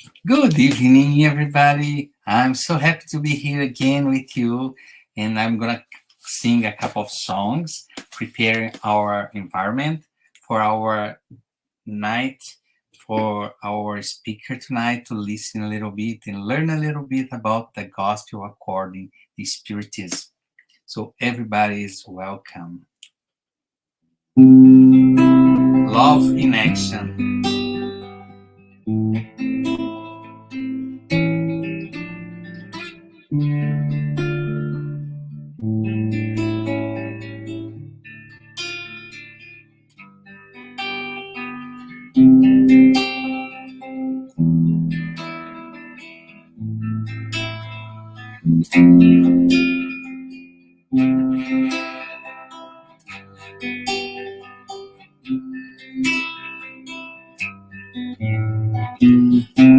Good evening, everybody. I'm so happy to be here again with you, and I'm gonna sing a couple of songs, preparing our environment for our night, for our speaker tonight to listen a little bit and learn a little bit about the gospel according to Spiritism. So everybody is welcome. Love in action.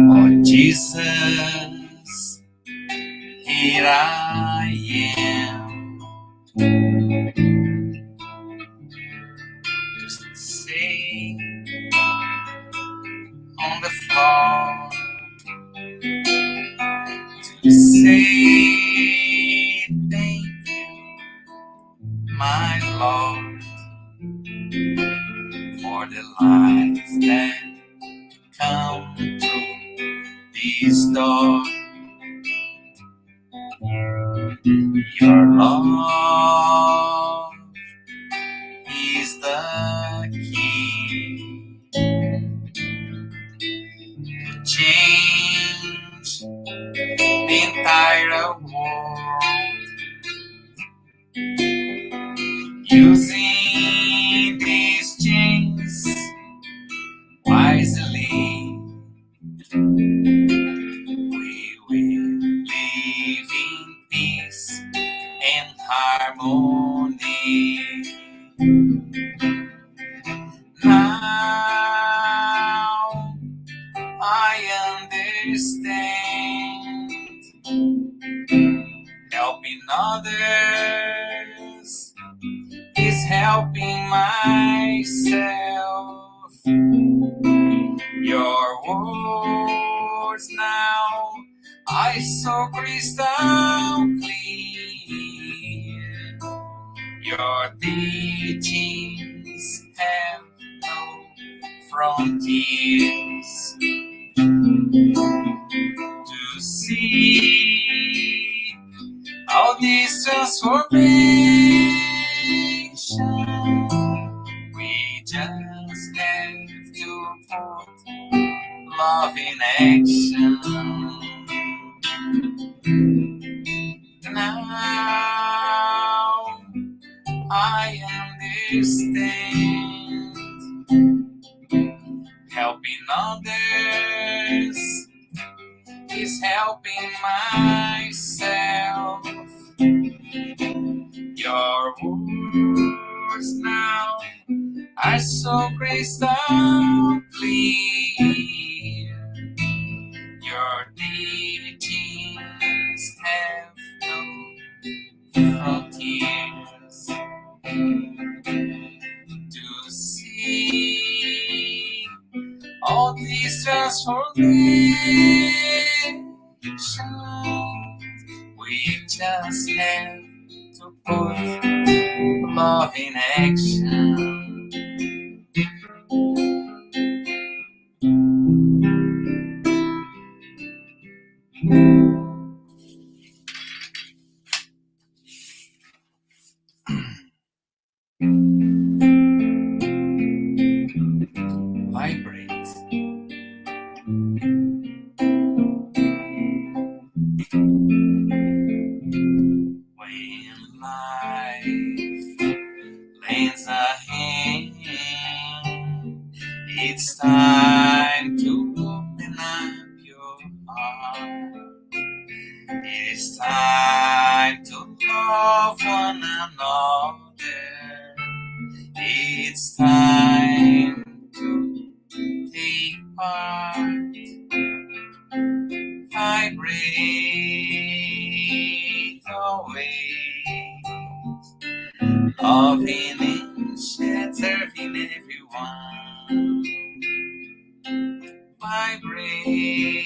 Oh Jesus, here I am. Just say on the floor to say thank you, my Lord, for the life that come through this door. Your love is the key to change the entire world. Using these chains wisely, we will live in peace and harmony. Now I understand, helping others is helping myself. Your words now I saw crystal clear. Your teachings have no frontiers. To see all this transformation, we just have to put love in action. Now I understand, helping others is helping myself. Your words now are so crystal clear. Your teachings have no frontiers. To see all these transformations, we just have to put love in action. Vibrate. When life lends a hand, it's time to open up your heart. It's time to love one another. It's time to take part. Vibrate always, loving and serving everyone. Vibrate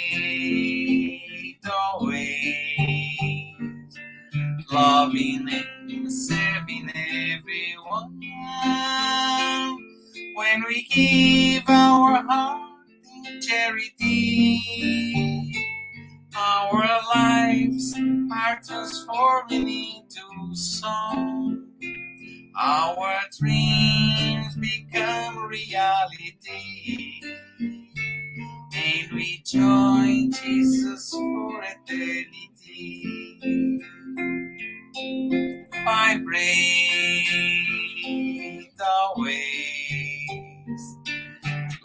loving and serving everyone. When we give our heart in charity, our lives are transforming into song. Our dreams become reality, and we join Jesus for eternity. Vibrate always,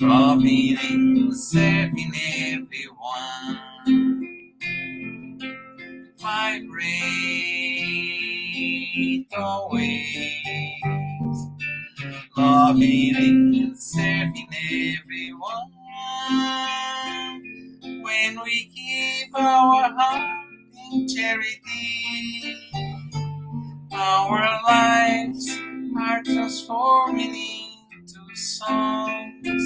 loving and serving everyone. Vibrate always, loving and serving everyone. When we give our heart in charity, our lives are transforming into songs.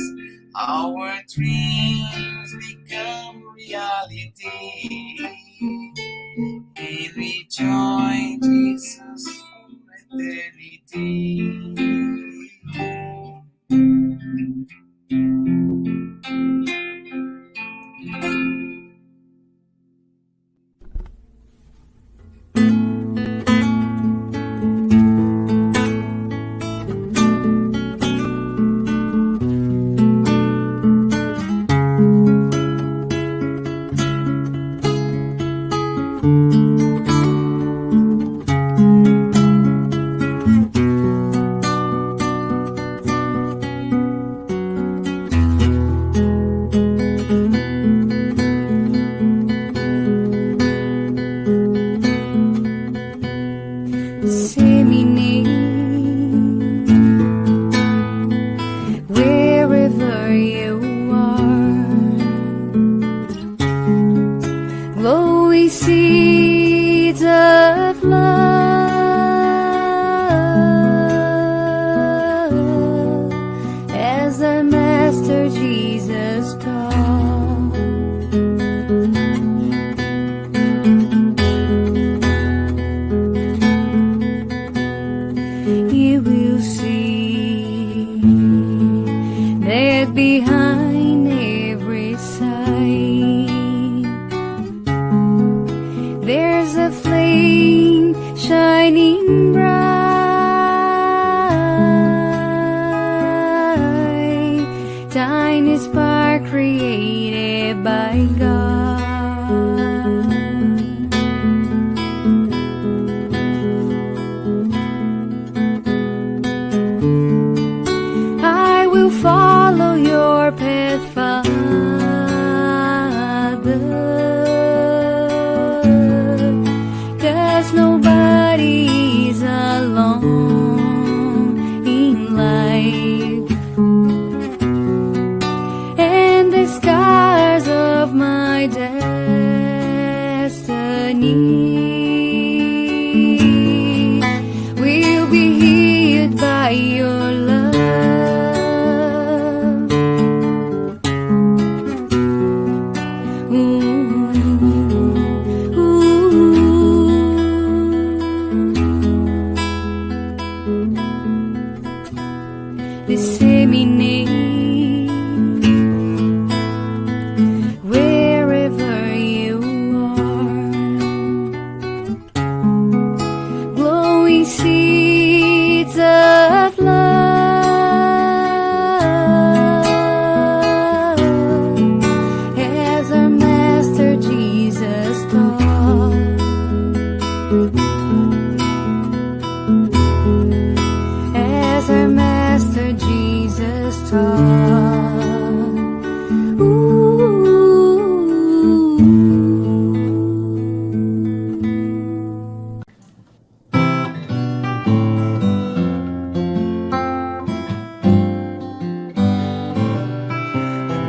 Our dreams become reality, and we join Jesus for eternity.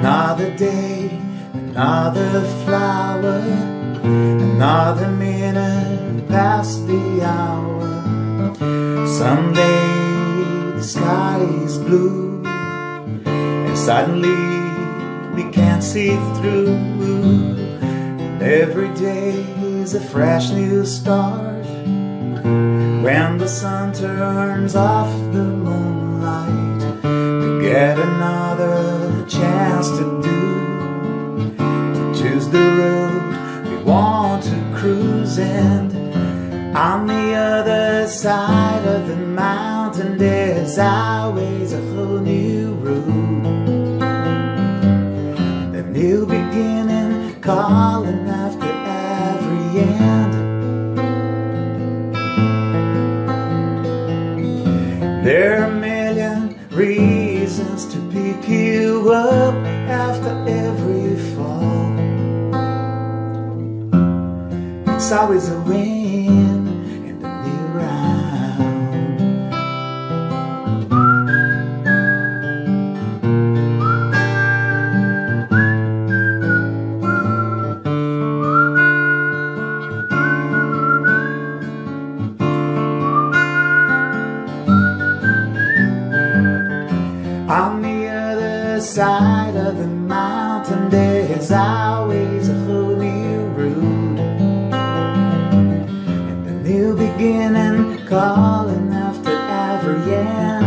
Another day, another flower, another minute past the hour. Someday the sky is blue, and suddenly we can't see through. And every day is a fresh new start, When the sun turns off the moonlight, we get another chance to choose the road we want to cruise. And on the other side of the mountain, there's always a whole new road, a new beginning calling after every end. There are a million reasons to pick you up after every fall. It's always a win in the new round. On the other side of the mountain, there's always a whole new road, and a new beginning calling after every end.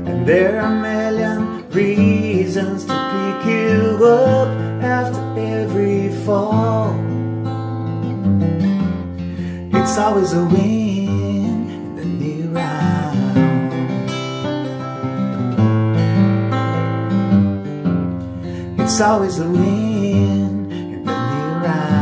And there are a million reasons to pick you up after every fall. It's always a win in the new round. It's always a win in the new round.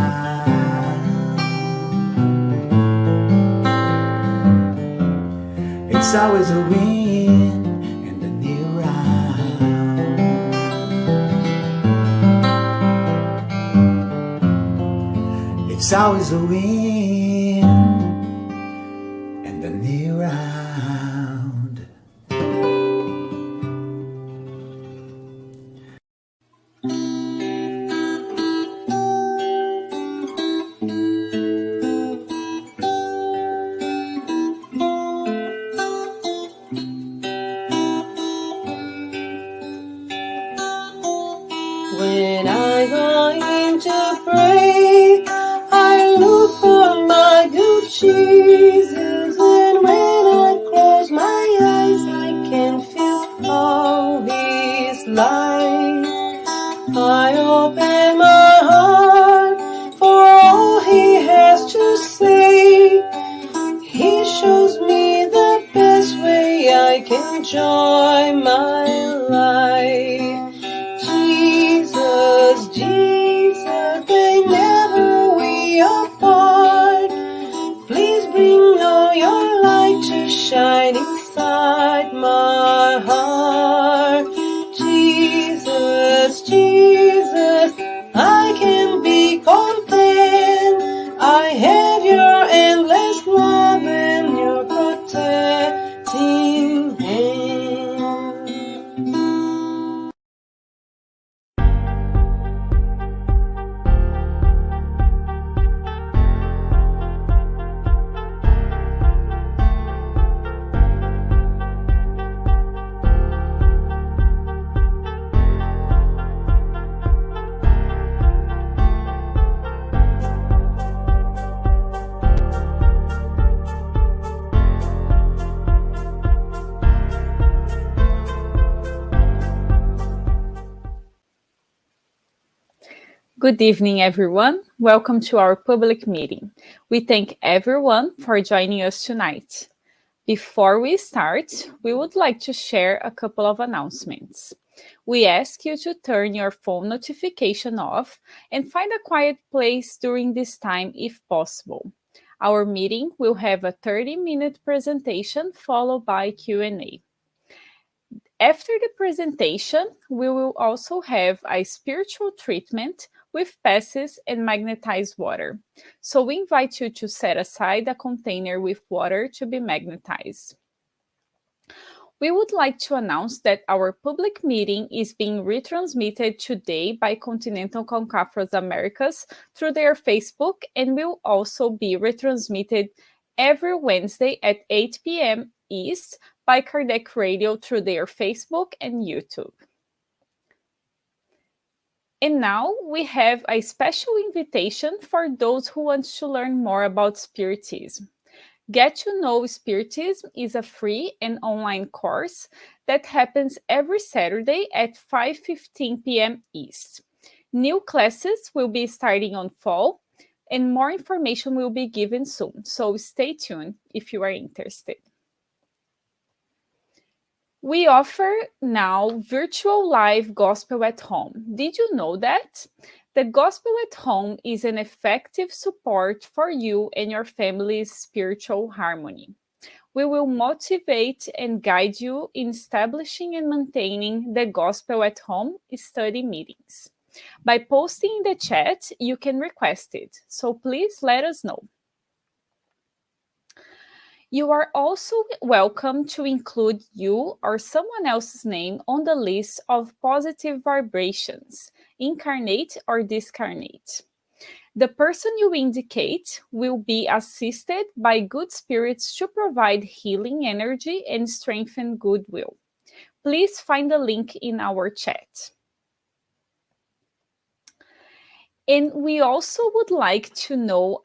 It's always a win in the new round. It's always a win in the new round. When I go in to pray, I look for my good Jesus. And when I close my eyes, I can feel all His light. I open my heart for all He has to say. He shows me the best way I can enjoy my life. Jesus, Jesus, they never we apart. Please bring all your light to shine inside my heart. Jesus, Jesus, I can be content. I have your endless love and your protecting hand. Good evening, everyone. Welcome to our public meeting. We thank everyone for joining us tonight. Before we start, we would like to share a couple of announcements. We ask you to turn your phone notification off and find a quiet place during this time if possible. Our meeting will have a 30-minute presentation followed by Q&A. After the presentation, we will also have a spiritual treatment with passes and magnetized water. So we invite you to set aside a container with water to be magnetized. We would like to announce that our public meeting is being retransmitted today by Continental Concafros Americas through their Facebook and will also be retransmitted every Wednesday at 8 p.m. East by Kardec Radio through their Facebook and YouTube. And now we have a special invitation for those who want to learn more about Spiritism. Get to Know Spiritism is a free and online course that happens every Saturday at 5:15 p.m. East. New classes will be starting on fall, and more information will be given soon, so stay tuned if you are interested. We offer now virtual live gospel at home. Did you know that? The gospel at home is an effective support for you and your family's spiritual harmony. We will motivate and guide you in establishing and maintaining the gospel at home study meetings. By posting in the chat, you can request it. So please let us know. You are also welcome to include you or someone else's name on the list of positive vibrations, incarnate or discarnate. The person you indicate will be assisted by good spirits to provide healing energy and strengthen goodwill. Please find the link in our chat. And we also would like to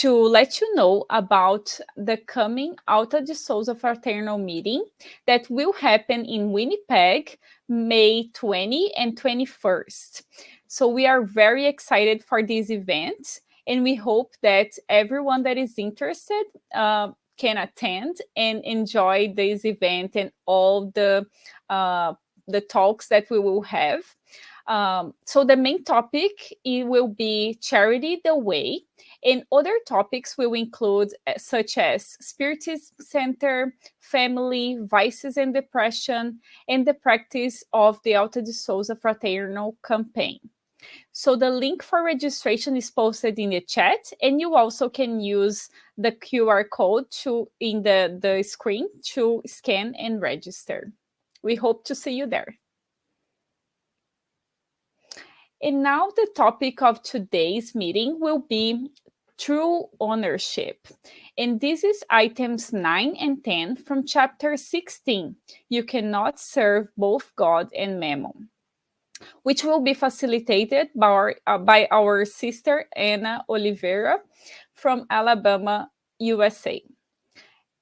let you know about the coming Alta de Souza Fraternal meeting that will happen in Winnipeg, May 20 and 21st. So we are very excited for this event, and we hope that everyone that is interested can attend and enjoy this event and all the talks that we will have. So the main topic, it will be Charity the Way, and other topics will include such as Spiritism Center, family, vices and depression, and the practice of the Alta de Souza Fraternal campaign. So the link for registration is posted in the chat, and you also can use the QR code in the screen to scan and register. We hope to see you there. And now the topic of today's meeting will be true ownership. And this is items 9 and 10 from chapter 16. You cannot serve both God and mammon, which will be facilitated by our sister Anna Oliveira from Alabama, USA.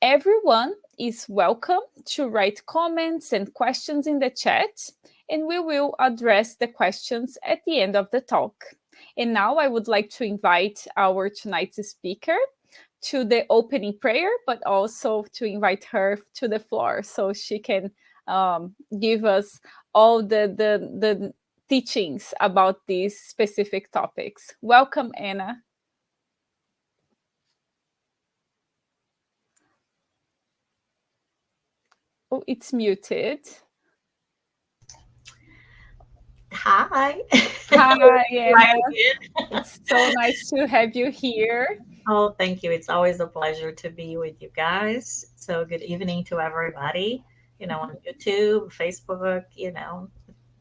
Everyone is welcome to write comments and questions in the chat, and we will address the questions at the end of the talk. And now I would like to invite our tonight's speaker to the opening prayer, but also to invite her to the floor so she can give us all the teachings about these specific topics. Welcome, Anna. Oh, it's muted. Hi. Hi, Anna. It's so nice to have you here. Oh, thank you. It's always a pleasure to be with you guys. So good evening to everybody, on YouTube, Facebook,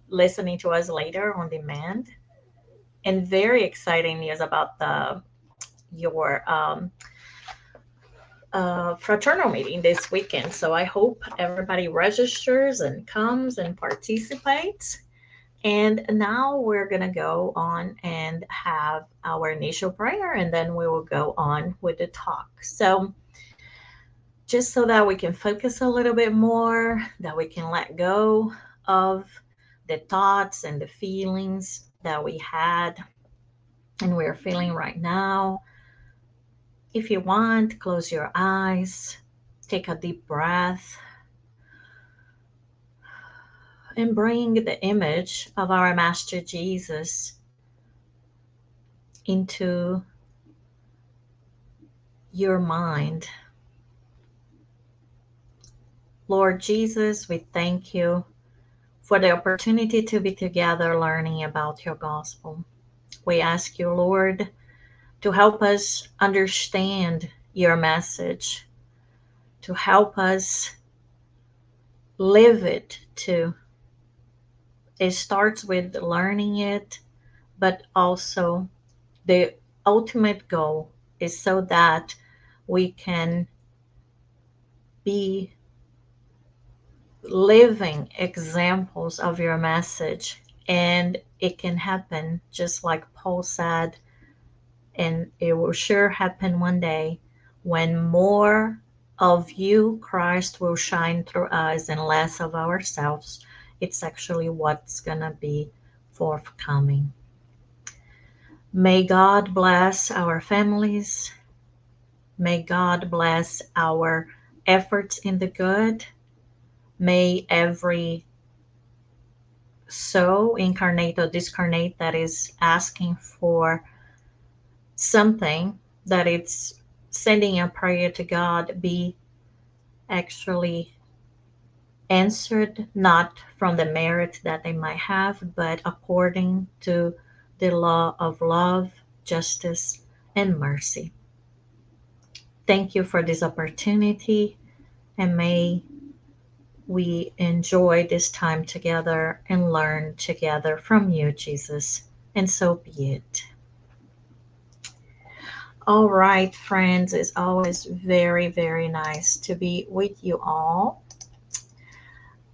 listening to us later on demand. And very exciting news about your fraternal meeting this weekend. So I hope everybody registers and comes and participates. And now we're going to go on and have our initial prayer, and then we will go on with the talk. So just so that we can focus a little bit more, that we can let go of the thoughts and the feelings that we had and we're feeling right now. If you want, close your eyes, take a deep breath, and bring the image of our Master Jesus into your mind. Lord Jesus, we thank you for the opportunity to be together learning about your gospel. We ask you, Lord, to help us understand your message, to help us live it too. It starts with learning it, but also the ultimate goal is so that we can be living examples of your message And it can happen, just like Paul said, and it will sure happen one day when more of you, Christ, will shine through us and less of ourselves. It's actually what's going to be forthcoming. May God bless our families. May God bless our efforts in the good. May every soul, incarnate or discarnate, that is asking for something, that it's sending a prayer to God, be actually answered, not from the merit that they might have, but according to the law of love, justice, and mercy. Thank you for this opportunity, and may we enjoy this time together and learn together from you, Jesus. And so be it. All right, friends, it's always very, very nice to be with you all.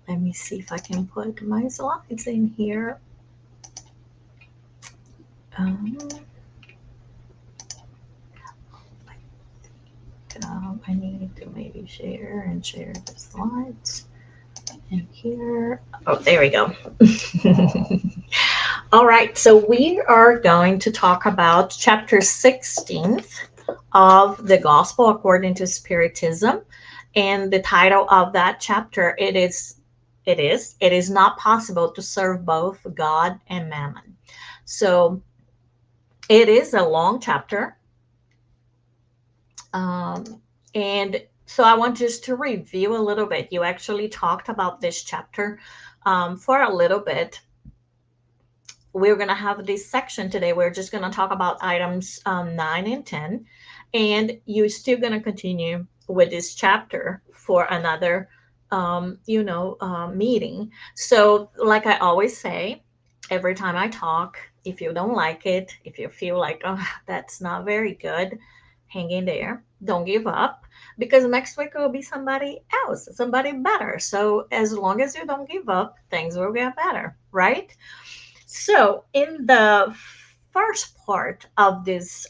Let me see if I can put my slides in here. I need to maybe share the slides in here. Oh, there we go. All right, so we are going to talk about chapter 16 of the Gospel according to Spiritism. And the title of that chapter, it is not possible to serve both God and mammon. So it is a long chapter. And so I want just to review a little bit. You actually talked about this chapter for a little bit. We're going to have this section today. We're just going to talk about items 9 and 10. And you're still going to continue with this chapter for another, meeting. So like I always say, every time I talk, if you don't like it, if you feel like, oh, that's not very good, hang in there. Don't give up, because next week will be somebody else, somebody better. So as long as you don't give up, things will get better, right? So in the first part of this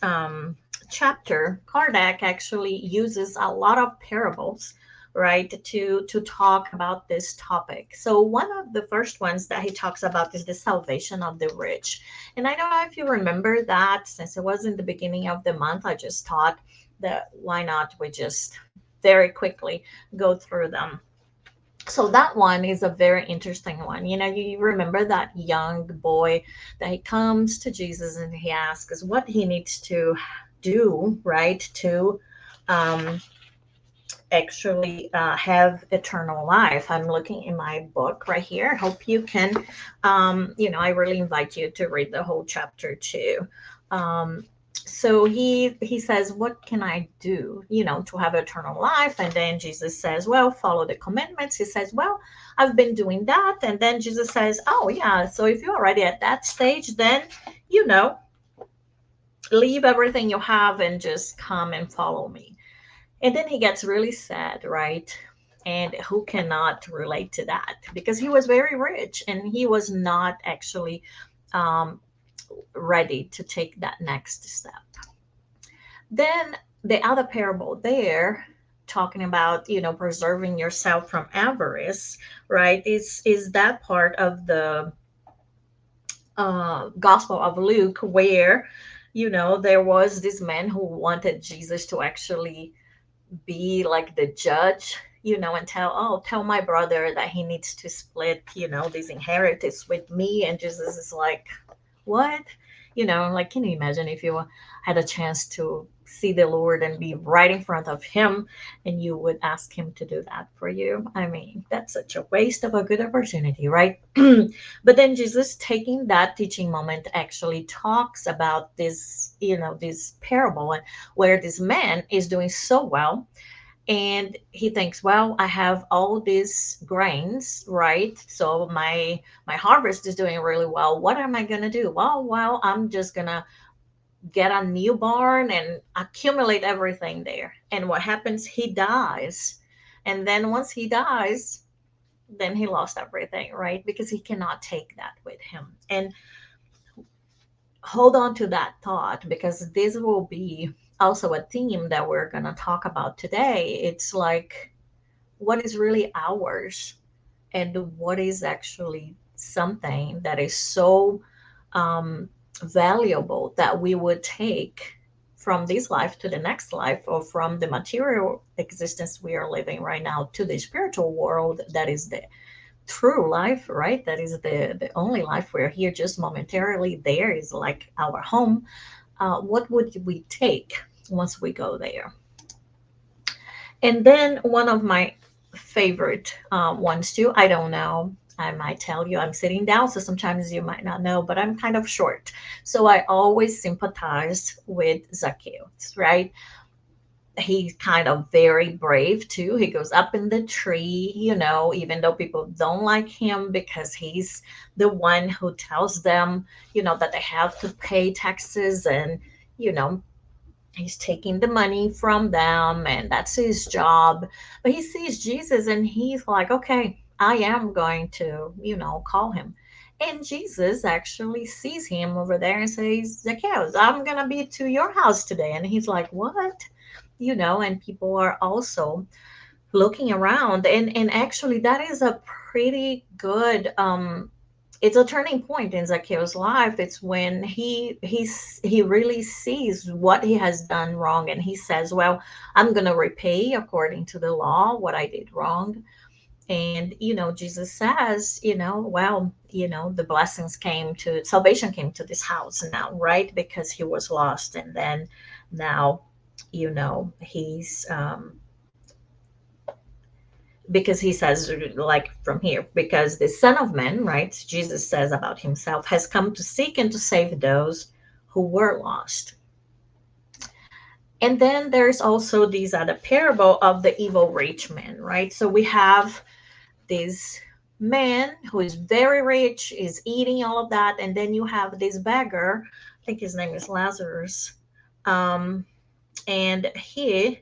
chapter, Kardec actually uses a lot of parables, right, to talk about this topic. So one of the first ones that he talks about is the salvation of the rich. And I don't know if you remember that, since it was in the beginning of the month, I just thought that why not we just very quickly go through them. So that one is a very interesting one. You remember that young boy that he comes to Jesus and he asks what he needs to do, right, to actually have eternal life. I'm looking in my book right here. I hope you can, I really invite you to read the whole chapter too. So he says, what can I do, to have eternal life? And then Jesus says, well, follow the commandments. He says, well, I've been doing that. And then Jesus says, oh yeah, so if you're already at that stage, then, leave everything you have and just come and follow me. And then he gets really sad, right? And who cannot relate to that? Because he was very rich and he was not actually ready to take that next step. Then the other parable there, talking about preserving yourself from avarice, right, is that part of the Gospel of Luke, where there was this man who wanted Jesus to actually be like the judge, and tell my brother that he needs to split this inheritance with me. And Jesus is like, what? Like, can you imagine if you had a chance to see the Lord and be right in front of him and you would ask him to do that for you? I mean, that's such a waste of a good opportunity, right? But then Jesus, taking that teaching moment, actually talks about this, this parable where this man is doing so well. And he thinks, well, I have all these grains, right? So my harvest is doing really well. What am I going to do? Well, I'm just going to get a new barn and accumulate everything there. And what happens? He dies. And then once he dies, then he lost everything, right? Because he cannot take that with him. And hold on to that thought, because this will be also a theme that we're going to talk about today. It's like, what is really ours, and what is actually something that is so um, valuable that we would take from this life to the next life, or from the material existence we are living right now to the spiritual world that is the true life, right? That is the only life. We're here just momentarily. There is like our home. What would we take once we go there? And then one of my favorite ones too, I don't know, I might tell you I'm sitting down, so sometimes you might not know, but I'm kind of short. So I always sympathize with Zacchaeus, right? He's kind of very brave too. He goes up in the tree, even though people don't like him because he's the one who tells them, that they have to pay taxes, and, you know, he's taking the money from them, and that's his job. But he sees Jesus and he's like, okay, I am going to, call him. And Jesus actually sees him over there and says, Zacchaeus, I'm going to be to your house today. And he's like, what? And people are also looking around. And actually, that is a pretty good it's a turning point in Zacchaeus' life. It's when he really sees what he has done wrong, and he says, "Well, I'm going to repay according to the law what I did wrong." And Jesus says, well, the blessings came to salvation came to this house now, right? Because he was lost, and then now, he's because he says, like from here, because the Son of Man, right, Jesus says about himself, has come to seek and to save those who were lost. And then there's also these other parable of the evil rich man, right? So we have this man who is very rich, is eating all of that, and then you have this beggar, I think his name is Lazarus, and he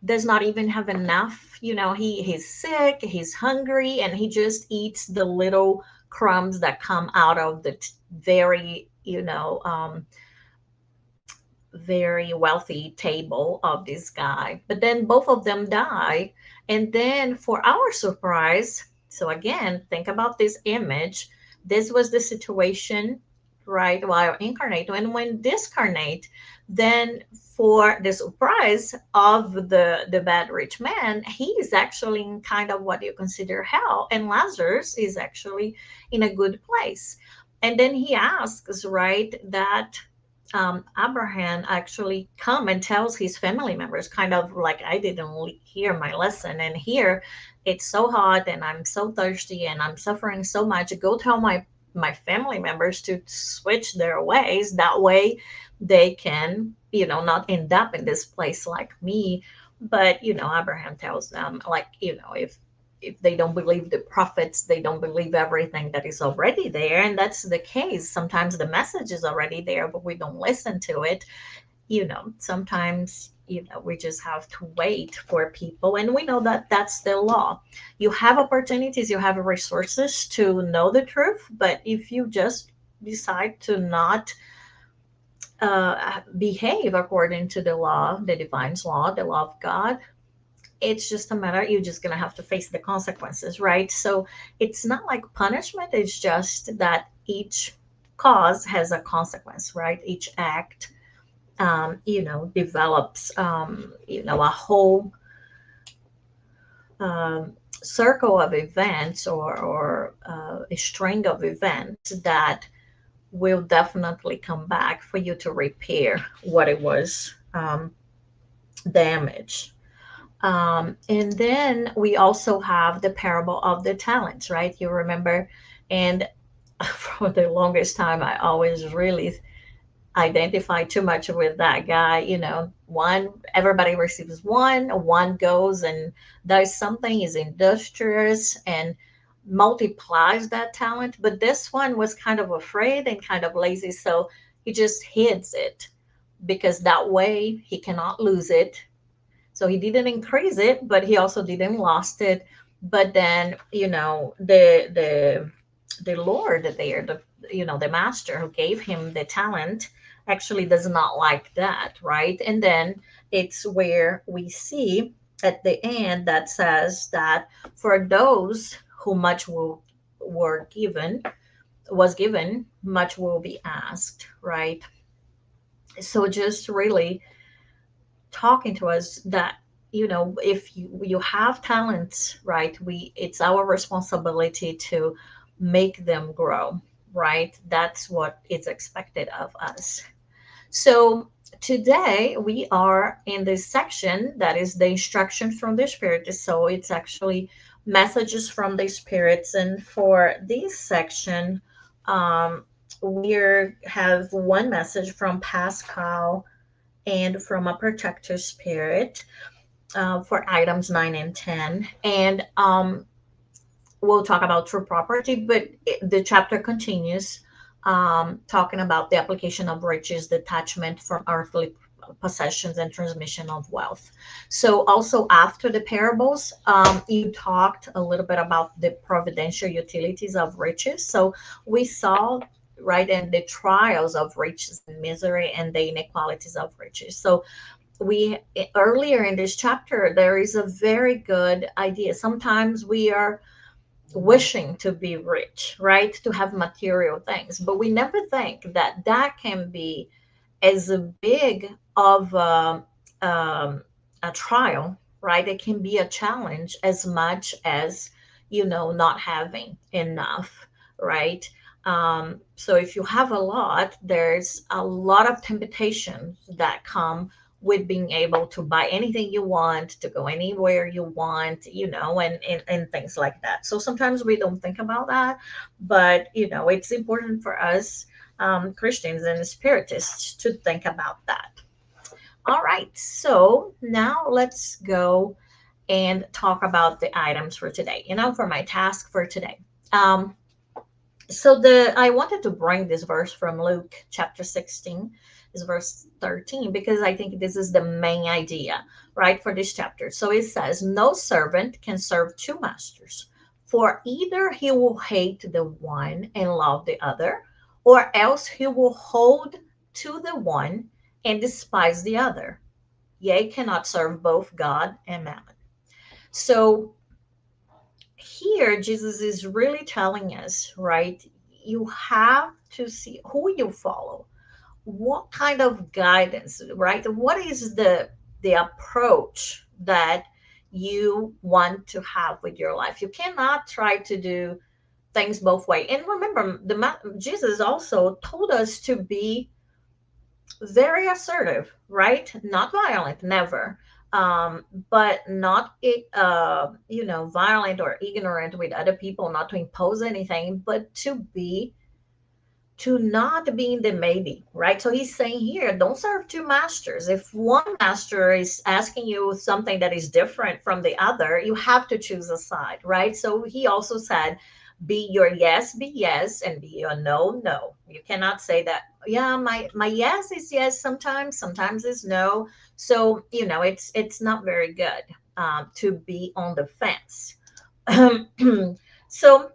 does not even have enough. He's sick, he's hungry, and he just eats the little crumbs that come out of the very, very wealthy table of this guy. But then both of them die. And then, for our surprise, so again, think about this image. This was the situation, right, while incarnate. And when discarnate, then for the surprise of the bad rich man, he is actually in kind of what you consider hell, and Lazarus is actually in a good place. And then he asks, right, that Abraham actually come and tells his family members, kind of like, I didn't hear my lesson, and here it's so hot, and I'm so thirsty, and I'm suffering so much. Go tell my family members to switch their ways. That way they can, not end up in this place like me. But, Abraham tells them, like, if they don't believe the prophets, they don't believe everything that is already there. And that's the case. Sometimes the message is already there, but we don't listen to it. Sometimes, we just have to wait for people. And we know that that's the law. You have opportunities, you have resources to know the truth. But if you just decide to not behave according to the law, the divine's law, the law of God, it's just a matter, you're just going to have to face the consequences, right? So it's not like punishment, it's just that each cause has a consequence, right? Each act, develops, a whole circle of events, or a string of events that will definitely come back for you to repair what it was damaged. And then we also have the parable of the talents, right? You remember? And for the longest time, I always really identified too much with that guy. Everybody receives one goes and does something, is industrious and multiplies that talent. But this one was kind of afraid and kind of lazy. So he just hides it, because that way he cannot lose it. So he didn't increase it, but he also didn't lost it. But then, the Lord there, the master who gave him the talent, actually does not like that, right? And then it's where we see at the end that says that for those who much were given was given, much will be asked, right? So just really talking to us that, if you have talents, right, we it's our responsibility to make them grow, right? That's what is expected of us. So today we are in this section that is the instructions from the spirit. So it's actually messages from the spirits. And for this section, we have one message from Pascal and from a protector spirit, for items 9 and 10. And we'll talk about true property, but the chapter continues, talking about the application of riches, detachment from earthly possessions, and transmission of wealth. So also after the parables, you talked a little bit about the providential utilities of riches. So we saw, right, and the trials of riches and misery and the inequalities of riches. So we earlier in this chapter, there is a very good idea. Sometimes we are wishing to be rich, right? To have material things. But we never think that that can be as big of a trial, right? It can be a challenge as much as, not having enough, right? So if you have a lot, there's a lot of temptations that come with being able to buy anything you want, to go anywhere you want, and things like that. So sometimes we don't think about that, but it's important for us, Christians and Spiritists, to think about that. All right, so now let's go and talk about the items for today. For my task for today. So I wanted to bring this verse from Luke chapter 16, is verse 13, because I think this is the main idea, right, for this chapter. So it says, no servant can serve two masters, for either he will hate the one and love the other, or else he will hold to the one and despise the other. Ye cannot serve both God and mammon. So here Jesus is really telling us, right, you have to see who you follow, what kind of guidance, right? What is the approach that you want to have with your life? You cannot try to do things both way. And remember, Jesus also told us to be very assertive, right? Not violent, never. But not violent or ignorant with other people, not to impose anything, but to not be in the maybe, right? So he's saying here, don't serve two masters. If one master is asking you something that is different from the other, you have to choose a side, right? So he also said, be your yes, be yes, and be your no, no. You cannot say that, yeah, my yes is yes sometimes is no. So, it's not very good, to be on the fence. So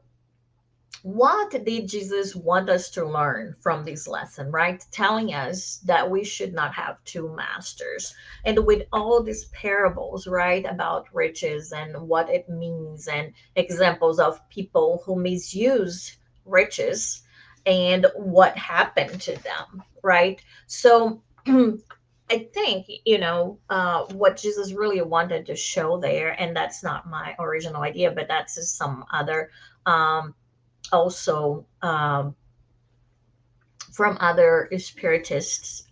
what did Jesus want us to learn from this lesson, right? Telling us that we should not have two masters. And with all these parables, right, about riches and what it means, and examples of people who misuse riches and what happened to them, right? So I think, what Jesus really wanted to show there, and that's not my original idea, but that's just some other, also, from other spiritists,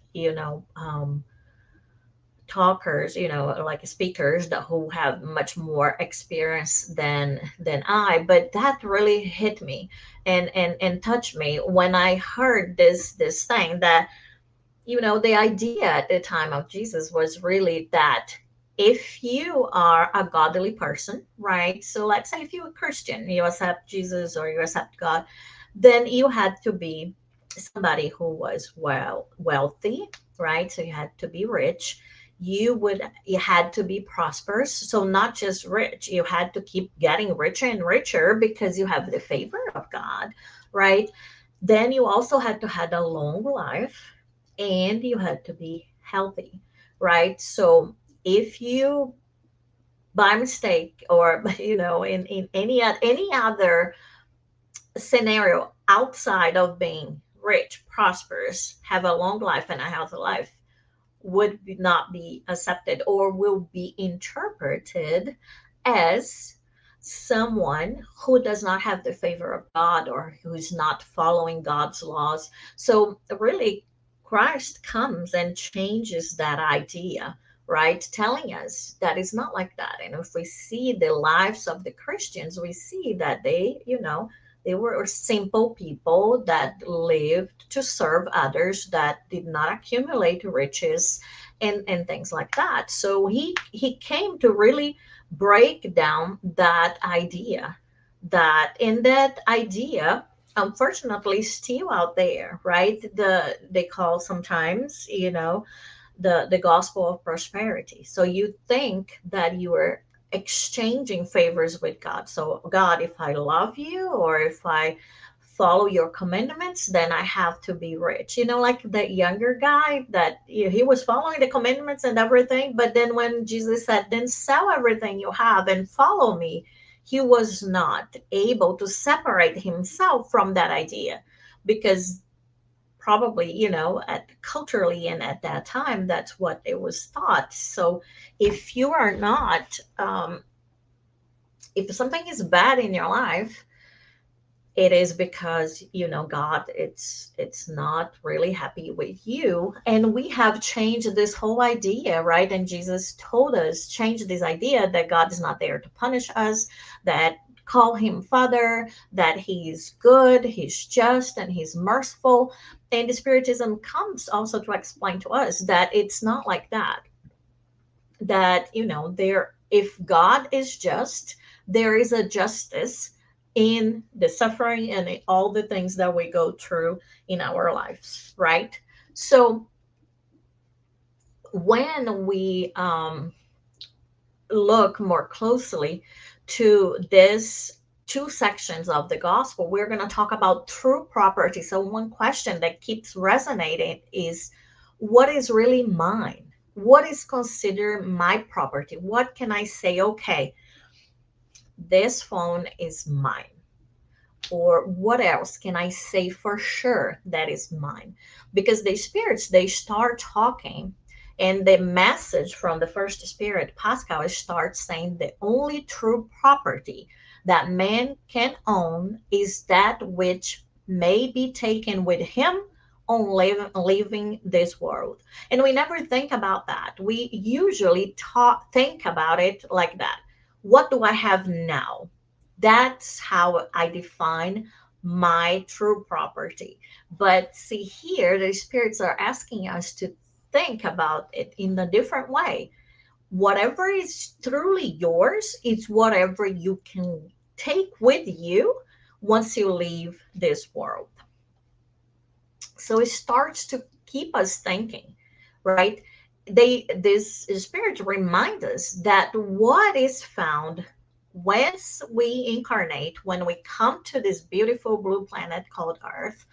talkers, like speakers that who have much more experience than I. But that really hit me and touched me when I heard this thing that, the idea at the time of Jesus was really that if you are a godly person, right? So let's say if you're a Christian, you accept Jesus or you accept God, then you had to be somebody who was wealthy, right? So you had to be rich. you had to be prosperous, so not just rich, you had to keep getting richer and richer because you have the favor of God, right? Then you also had to have a long life, and you had to be healthy, right? So if you by mistake, or in any other scenario outside of being rich, prosperous, have a long life and a healthy life, not be accepted, or will be interpreted as someone who does not have the favor of God, or who's not following God's laws. So really, Christ comes and changes that idea, right? Telling us that it's not like that. And if we see the lives of the Christians, we see that they were simple people that lived to serve others, that did not accumulate riches and things like that. So he came to really break down that idea, that idea unfortunately still out there, right? They call sometimes, the gospel of prosperity. So you think that you are exchanging favors with God. So, God, if I love you, or if I follow your commandments, then I have to be rich. Like that younger guy that he was following the commandments and everything, but then when Jesus said, then sell everything you have and follow me, he was not able to separate himself from that idea, because probably, at culturally and at that time, that's what it was thought. So if you are not if something is bad in your life, it is because, God, it's not really happy with you. And we have changed this whole idea, right? And Jesus told us, change this idea that God is not there to punish us, that call him Father, that he's good, he's just, and he's merciful. And the Spiritism comes also to explain to us that it's not like that. That, there, if God is just, there is a justice in the suffering and in all the things that we go through in our lives, right? So when we look more closely to this two sections of the gospel, we're going to talk about true property. So one question that keeps resonating is, what is really mine? What is considered my property? What can I say, okay, this phone is mine? Or what else can I say for sure that is mine? Because the spirits, they start talking, and the message from the first spirit, Pascal, starts saying the only true property that man can own is that which may be taken with him on leaving this world. And we never think about that. We usually think about it like that. What do I have now? That's how I define my true property. But see, here the spirits are asking us to think about it in a different way. Whatever is truly yours is whatever you can take with you once you leave this world. So it starts to keep us thinking, right? This spirit remind us that what is found once we incarnate, when we come to this beautiful blue planet called Earth,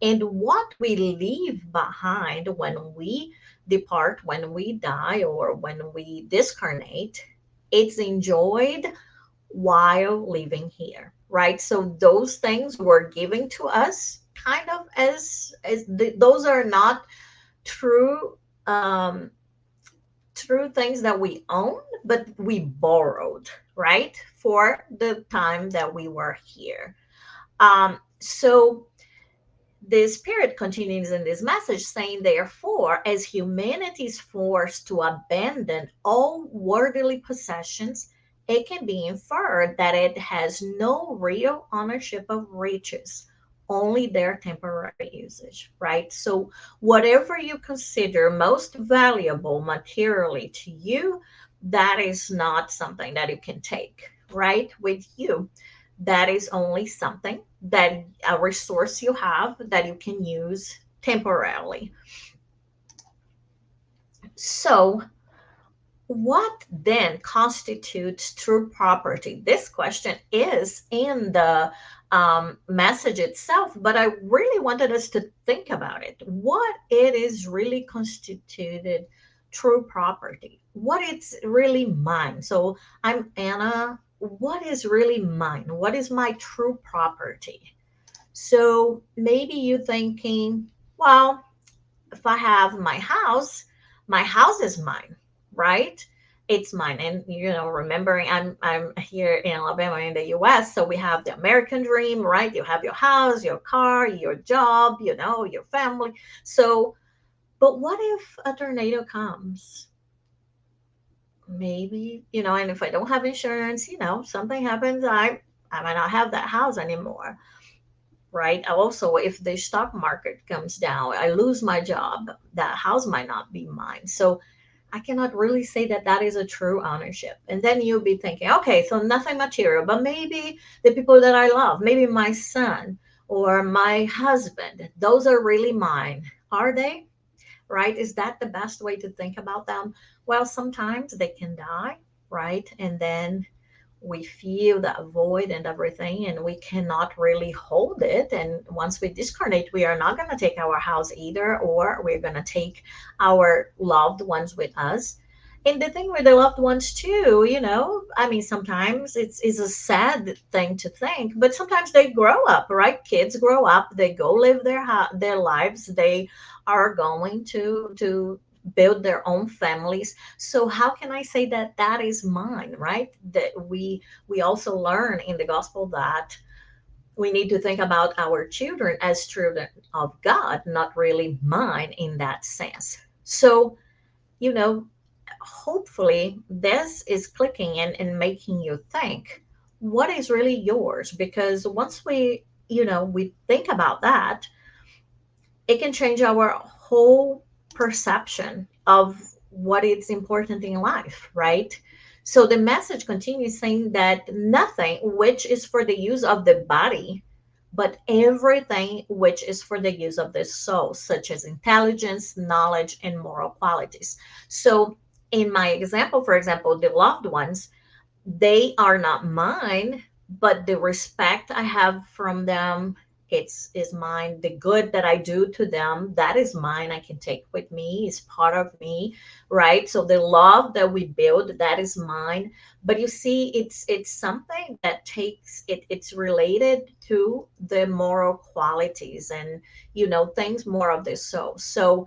and what we leave behind when we depart, when we die, or when we discarnate, it's enjoyed while living here, right? So those things were given to us kind of those are not true true things that we own, but we borrowed, right, for the time that we were here. So the spirit continues in this message saying, therefore, as humanity is forced to abandon all worldly possessions, it can be inferred that it has no real ownership of riches, only their temporary usage, right? So whatever you consider most valuable materially to you, that is not something that you can take, right, with you. That is only something, that a resource you have that you can use temporarily. So what then constitutes true property? This question is in the message itself, but I really wanted us to think about it. What it is really constituted true property? What it's really mine? So I'm Anna. What is really mine? What is my true property? So maybe you're thinking, well, if I have my house is mine, right? It's mine. And remembering I'm here in Alabama in the US, so we have the American dream, right? You have your house, your car, your job, your family. So, but what if a tornado comes? Maybe, and if I don't have insurance, something happens, I might not have that house anymore, right? Also, if the stock market comes down, I lose my job, that house might not be mine. So I cannot really say that that is a true ownership. And then you'll be thinking, okay, so nothing material, but maybe the people that I love, maybe my son or my husband, those are really mine. Are they? Right? Is that the best way to think about them? Well, sometimes they can die, right? And then we feel that void and everything, and we cannot really hold it. And once we discarnate, we are not going to take our house either, or we're going to take our loved ones with us. And the thing with the loved ones too, I mean, sometimes it's a sad thing to think, but sometimes they grow up, right? Kids grow up, they go live their lives, they are going to build their own families. So how can I say that that is mine, right? That we also learn in the gospel that we need to think about our children as children of God, not really mine in that sense. So, you know, hopefully this is clicking and making you think what is really yours, because once we think about that, it can change our whole perception of what is important in life, right? So the message continues saying that nothing which is for the use of the body, but everything which is for the use of the soul, such as intelligence, knowledge, and moral qualities. So in my example, for example, the loved ones, they are not mine, but the respect I have from them, it's is mine. The good that I do to them, that is mine. I can take with me, is part of me, right? So the love that we build, that is mine. But you see, it's something that takes it's related to the moral qualities and things more of the soul. So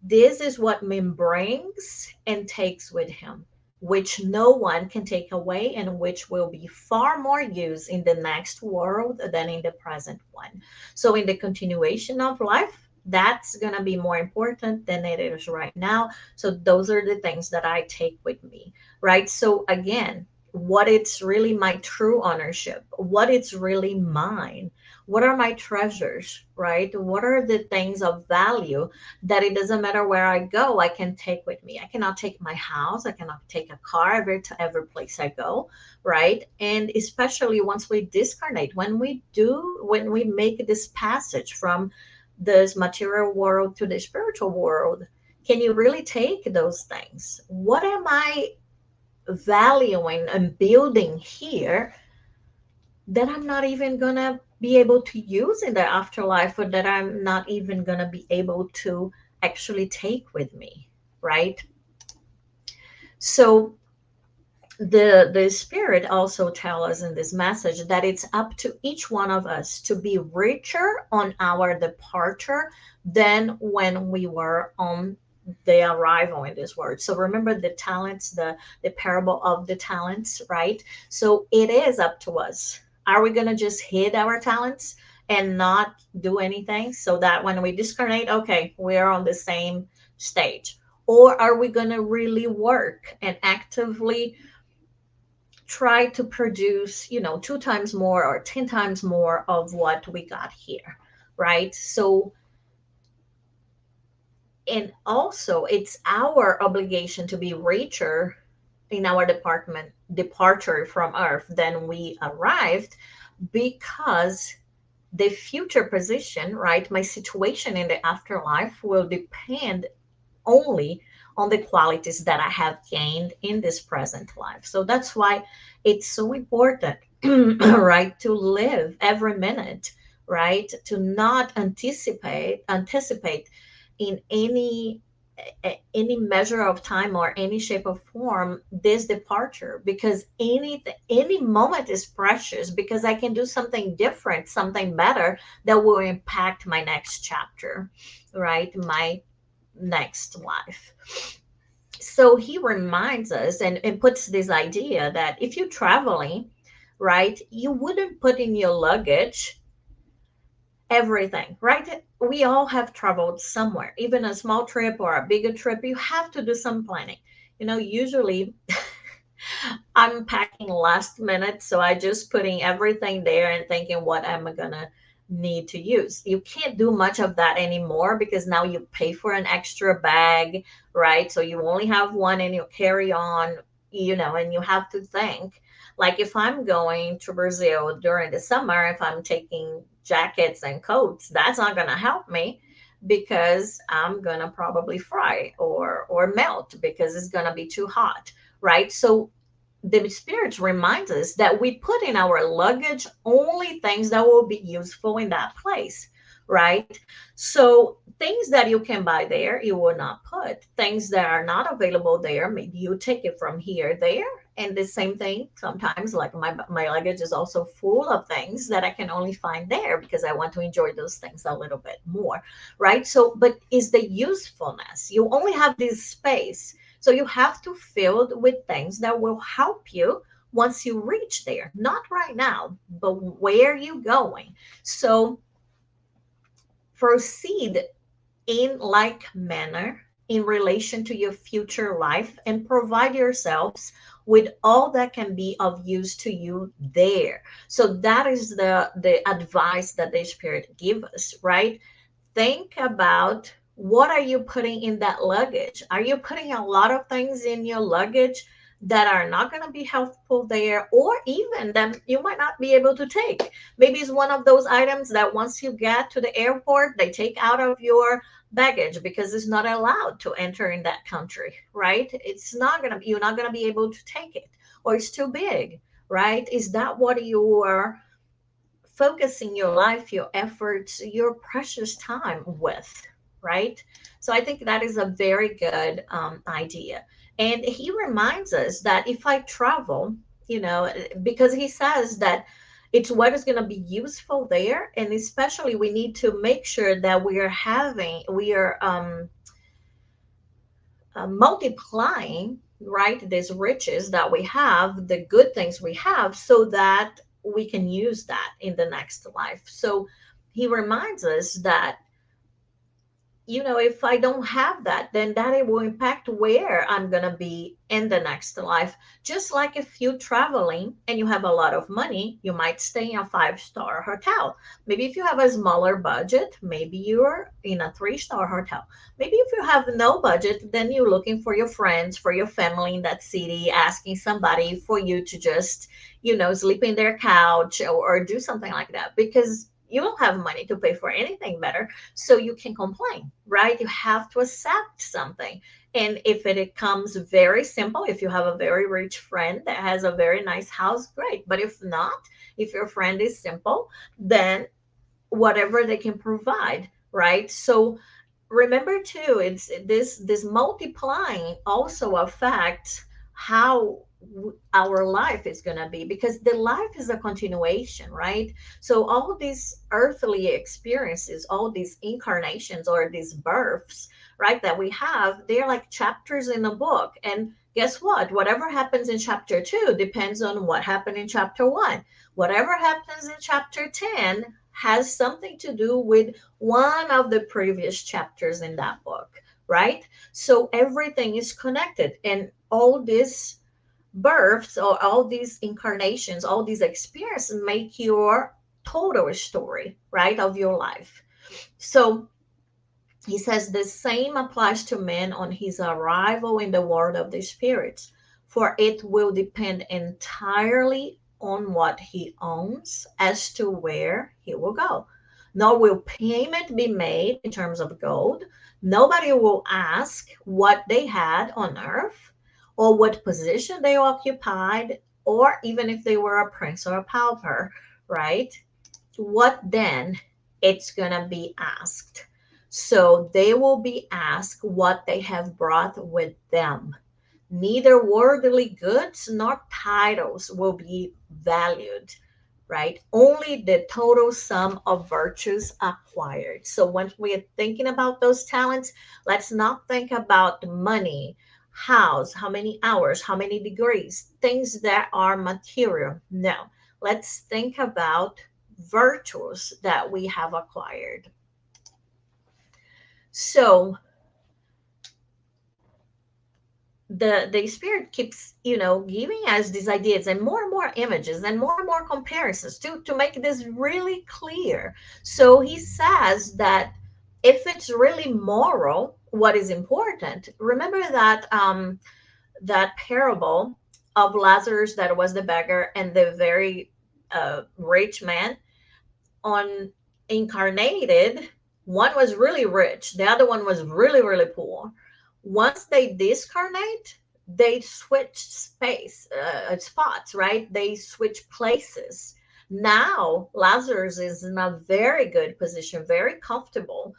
this is what man brings and takes with him, which no one can take away, and which will be far more used in the next world than in the present one. So, in the continuation of life, that's going to be more important than it is right now. So, those are the things that I take with me, right? So, again, what it's really my true ownership, what it's really mine, what are my treasures, right? What are the things of value that it doesn't matter where I go, I can take with me. I cannot take my house, I cannot take a car every place I go, right? And especially once we discarnate, when we make this passage from this material world to the spiritual world, can you really take those things? What am I valuing and building here that I'm not even gonna be able to use in the afterlife, or that I'm not even gonna be able to actually take with me, right? So the spirit also tell us in this message that it's up to each one of us to be richer on our departure than when we were on the arrival in this world. So remember the talents, the parable of the talents, right? So it is up to us. Are we going to just hid our talents and not do anything so that when we discarnate, okay, we're on the same stage? Or are we going to really work and actively try to produce, 2 times more or 10 times more of what we got here, right? So, and also it's our obligation to be richer in our departure from earth than we arrived, because the future position, right, my situation in the afterlife will depend only on the qualities that I have gained in this present life. So that's why it's so important, right, to live every minute, right, to not anticipate in any measure of time or any shape or form this departure, because any moment is precious, because I can do something different, something better that will impact my next chapter, right, my next life. So he reminds us and puts this idea that if you're traveling, right, you wouldn't put in your luggage everything, right? We all have traveled somewhere, even a small trip or a bigger trip. You have to do some planning. Usually I'm packing last minute, so I just putting everything there and thinking what am I gonna need to use. You can't do much of that anymore because now you pay for an extra bag, right? So you only have one and you carry on, and you have to think. Like if I'm going to Brazil during the summer, if I'm taking jackets and coats, that's not gonna help me because I'm gonna probably fry or melt because it's gonna be too hot, right? So the spirits reminds us that we put in our luggage only things that will be useful in that place, right? So things that you can buy there you will not put, things that are not available there maybe you take it from here there. And the same thing sometimes, like my luggage is also full of things that I can only find there because I want to enjoy those things a little bit more, right? So but is the usefulness, you only have this space, so you have to fill it with things that will help you once you reach there. Not right now, but where you going. So proceed in like manner in relation to your future life and provide yourselves with all that can be of use to you there. So that is the advice that the spirit give us, right? Think about what are you putting in that luggage. Are you putting a lot of things in your luggage that are not going to be helpful there, or even that you might not be able to take? Maybe it's one of those items that once you get to the airport they take out of your baggage because it's not allowed to enter in that country, right? It's not going to You're not going to be able to take it, or it's too big, right? Is that what you are focusing your life, your efforts, your precious time with, right? So I think that is a very good idea. And he reminds us that if I travel, because he says that it's what is going to be useful there. And especially we need to make sure that we are multiplying, right, these riches that we have, the good things we have, so that we can use that in the next life. So he reminds us that if I don't have that, then that it will impact where I'm going to be in the next life. Just like if you're traveling and you have a lot of money, you might stay in a 5-star hotel. Maybe if you have a smaller budget, maybe you're in a 3-star hotel. Maybe if you have no budget, then you're looking for your friends, for your family in that city, asking somebody for you to just, sleep in their couch or do something like that, because you don't have money to pay for anything better. So you can complain, right? You have to accept something. And if it comes very simple, if you have a very rich friend that has a very nice house, great. But if not, if your friend is simple, then whatever they can provide, right? So remember too, it's this multiplying also affects how our life is going to be, because the life is a continuation, right? So all these earthly experiences, all these incarnations or these births, right, that we have, they're like chapters in a book. And guess what, whatever happens in chapter 2 depends on what happened in chapter 1. Whatever happens in chapter 10 has something to do with one of the previous chapters in that book, right? So everything is connected, and all these births or all these incarnations, all these experiences make your total story, right, of your life. So he says the same applies to man on his arrival in the world of the spirits, for it will depend entirely on what he owns as to where he will go. nor will payment be made in terms of gold. Nobody will ask what they had on earth or what position they occupied, or even if they were a prince or a pauper, right? What then? It's going to be asked. So they will be asked what they have brought with them. Neither worldly goods nor titles will be valued, right? Only the total sum of virtues acquired. So when we're thinking about those talents, let's not think about money, house, how many hours, how many degrees, things that are material. No, let's think about virtues that we have acquired. So the spirit keeps, giving us these ideas and more images and more comparisons to make this really clear. So he says that if it's really moral, what is important, remember that that parable of Lazarus, that was the beggar, and the very rich man on incarnated. One was really rich, the other one was really poor. Once they discarnate, they switch spots, right? They switch places. Now Lazarus is in a very good position, very comfortable,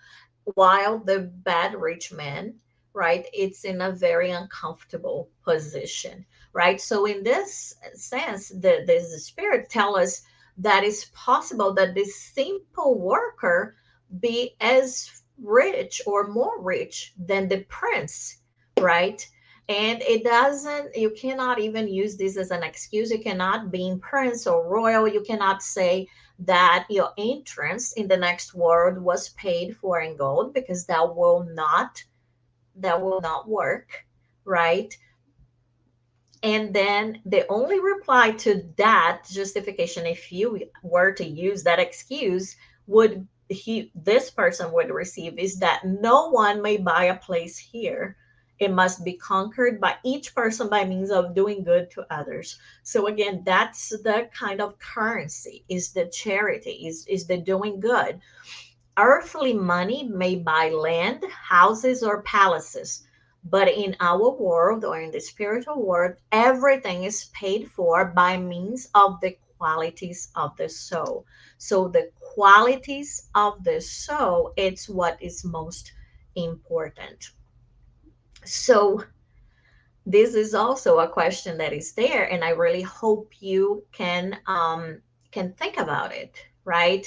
while the bad rich man, right, it's in a very uncomfortable position, right? So in this sense, the spirit tell us that it's possible that this simple worker be as rich or more rich than the prince, right? And it doesn't, you cannot even use this as an excuse. You cannot, being prince or royal, you cannot say that your entrance in the next world was paid for in gold, because that will not work, right? And then the only reply to that justification, if you were to use that excuse, would this person would receive, is that no one may buy a place here. It must be conquered by each person by means of doing good to others. So again, that's the kind of currency, is the charity, is the doing good. Earthly money may buy land, houses, or palaces, but in our world, or in the spiritual world, everything is paid for by means of the qualities of the soul. So the qualities of the soul, it's what is most important. So this is also a question that is there, and I really hope you can think about it, right?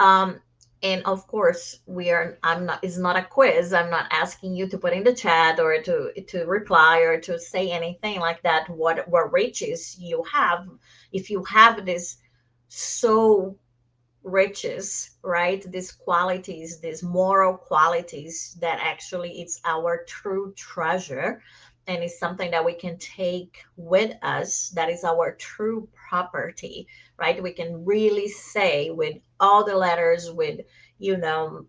um, and of course, I'm not, it's not a quiz. I'm not asking you to put in the chat or to reply or to say anything like that. What riches you have, if you have this so riches, right? These qualities, these moral qualities, that actually it's our true treasure, and it's something that we can take with us. That is our true property, right? We can really say with all the letters, with, you know,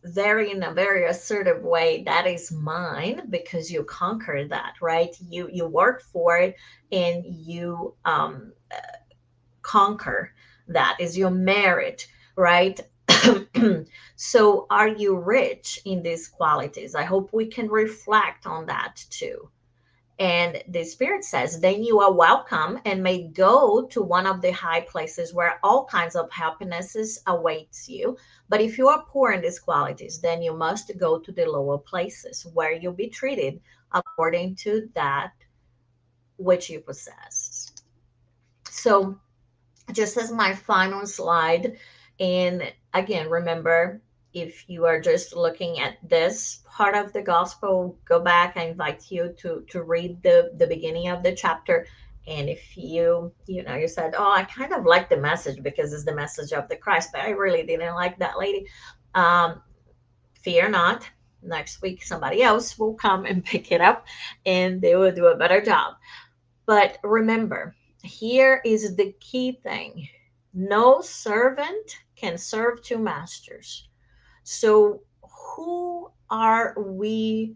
very, in a very assertive way, that is mine, because you conquered that, right? You worked for it, and you conquer that, is your merit, right? So are you rich in these qualities? I hope we can reflect on that too. And the spirit says, then you are welcome and may go to one of the high places where all kinds of happinesses awaits you. But if you are poor in these qualities, then you must go to the lower places, where you'll be treated according to that which you possess. So just as my final slide, and again, remember, if you are just looking at this part of the gospel, go back. I invite you to read the beginning of the chapter. And if you said, oh, I kind of like the message because it's the message of the Christ, but I really didn't like that lady, fear not. Next week somebody else will come and pick it up, and they will do a better job. But remember, here is the key thing: no servant can serve two masters. So who are we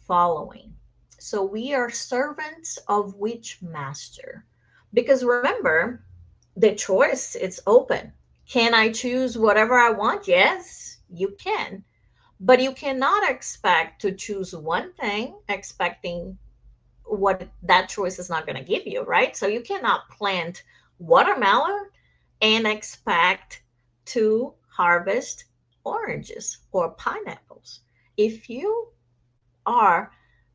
following? So we are servants of which master? Because remember, the choice is open. Can I choose whatever I want? Yes, you can. But you cannot expect to choose one thing expecting what that choice is not going to give you, right? So you cannot plant watermelon and expect to harvest oranges or pineapples. If you are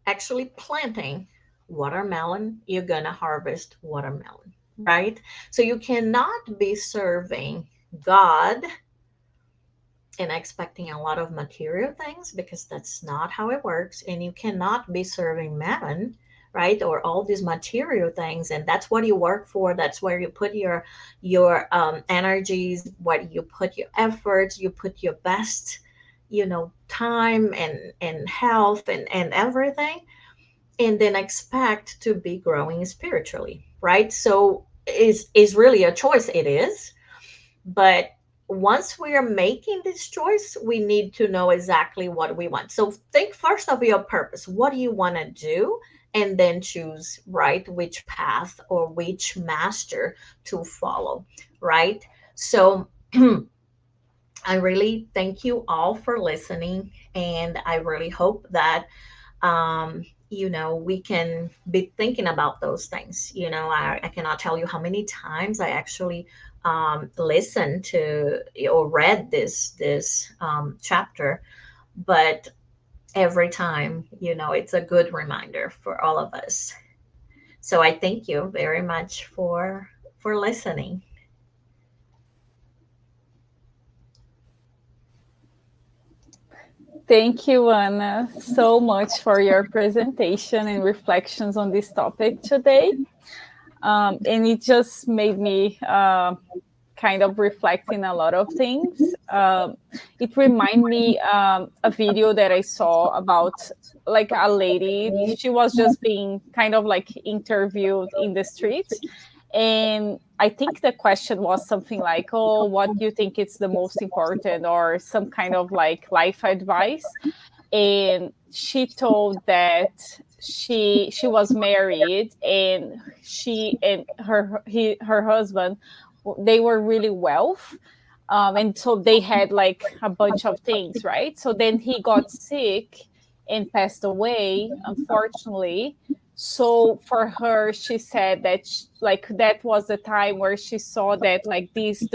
actually planting watermelon, you're going to harvest watermelon, right? So you cannot be serving God and expecting a lot of material things, because that's not how it works. And you cannot be serving mammon, right, or all these material things, and that's what you work for. That's where you put your energies, what you put your efforts, you put your best, time and health and everything, and then expect to be growing spiritually, right? So is really a choice. It is. But once we are making this choice, we need to know exactly what we want. So think first of your purpose. What do you want to do? And then choose, right, which path or which master to follow, right? So I really thank you all for listening. And I really hope that we can be thinking about those things. I cannot tell you how many times I actually listened to or read this chapter, but every time, it's a good reminder for all of us. So I thank you very much for listening. Thank you, Anna, so much for your presentation and reflections on this topic today. And it just made me kind of reflecting a lot of things. It reminded me a video that I saw about like a lady. She was just being kind of like interviewed in the street. And I think the question was something like, oh, what do you think is the most important, or some kind of like life advice. And she told that she was married, and she and her husband, they were really wealth, and so they had like a bunch of things, right? So then he got sick and passed away, unfortunately. So for her, she said that like that was the time where she saw that like this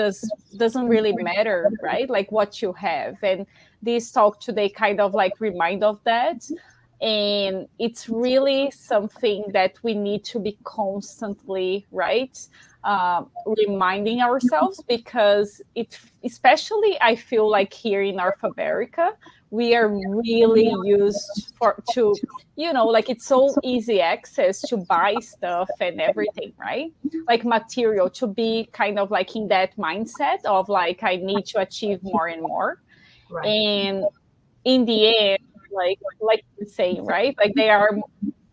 doesn't really matter, right? Like what you have. And this talk today kind of like remind of that. And it's really something that we need to be constantly, right, reminding ourselves, because it, especially I feel like here in North America, we are really used for to, like it's so easy access to buy stuff and everything, right? Like material, to be kind of like in that mindset of like I need to achieve more and more. Right. And in the end, like you're saying, right, like they are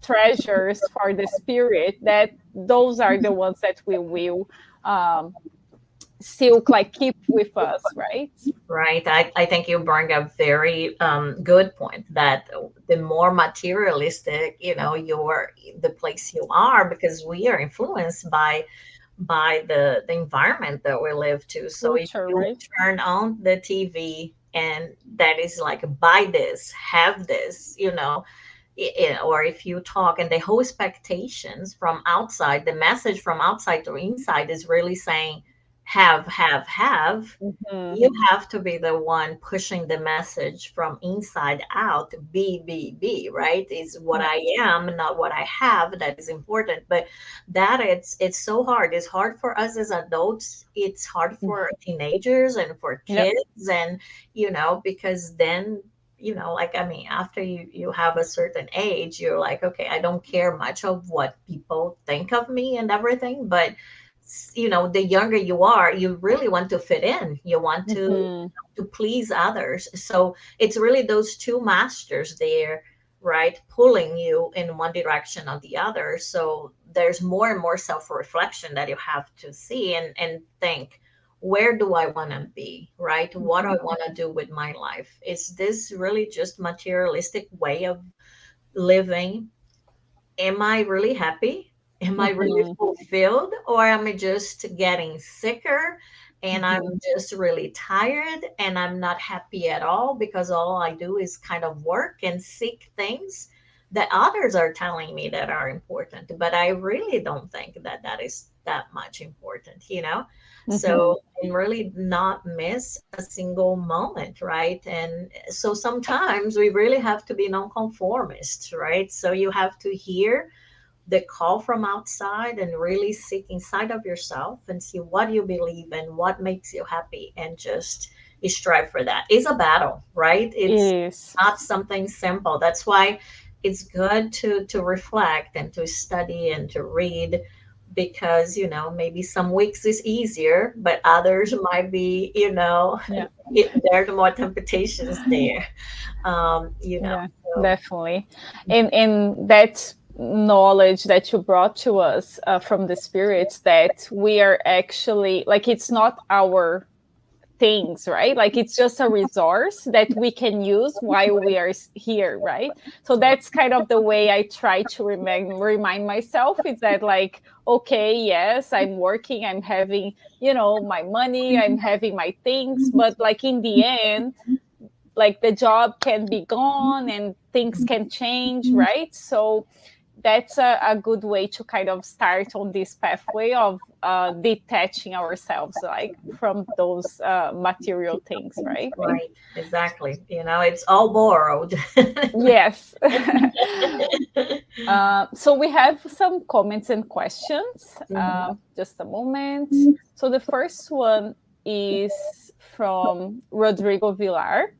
treasures for the spirit, that those are the ones that we will still like keep with us, right? Right. I think you bring a very good point, that the more materialistic, you're the place you are, because we are influenced by the environment that we live to. So if Culture, you right? turn on the TV and that is like buy this, have this, or if you talk and the whole expectations from outside, the message from outside to inside is really saying have, Mhm. you have to be the one pushing the message from inside out. Be, right, is what Yeah. I am, not what I have, that is important. But that it's so hard. It's hard for us as adults, it's hard for teenagers and for Yep. kids. And because then, like, I mean, after you have a certain age, you're like, okay, I don't care much of what people think of me and everything. But the younger you are, you really want to fit in, you want Mhm. to please others. So it's really those two masters there, right, pulling you in one direction or the other. So there's more and more self-reflection that you have to see and think, where do I want to be, right? What do I want to do with my life? Is this really just materialistic way of living? Am I really happy? Am I really Mhm. fulfilled? Or am I just getting sicker and I'm Mhm. just really tired and I'm not happy at all because all I do is kind of work and seek things that others are telling me that are important, but I really don't think that that is that much important, you know? Mhm. So, and really not miss a single moment, right? And so sometimes we really have to be nonconformists, right? So you have to hear the call from outside and really seek inside of yourself and see what you believe and what makes you happy and just strive for that. It's a battle, right? It's Yes. not something simple. That's why it's good to reflect and to study and to read, because maybe some weeks is easier but others might be, Yeah. there's more temptations there. Yeah, So definitely. And that knowledge that you brought to us from the spirits, that we are actually like, it's not our things, right? Like it's just a resource that we can use while we are here, right? So that's kind of the way I try to remind myself, is that like, okay, yes, I'm working, I'm having, my money, I'm having my things, but like in the end, like the job can be gone and things can change, right? So that's a good way to kind of start on this pathway of detaching ourselves like from those material things, right? right, exactly. It's all borrowed. Yes. So we have some comments and questions. Mhm. Just a moment. So the first one is from Rodrigo Villar.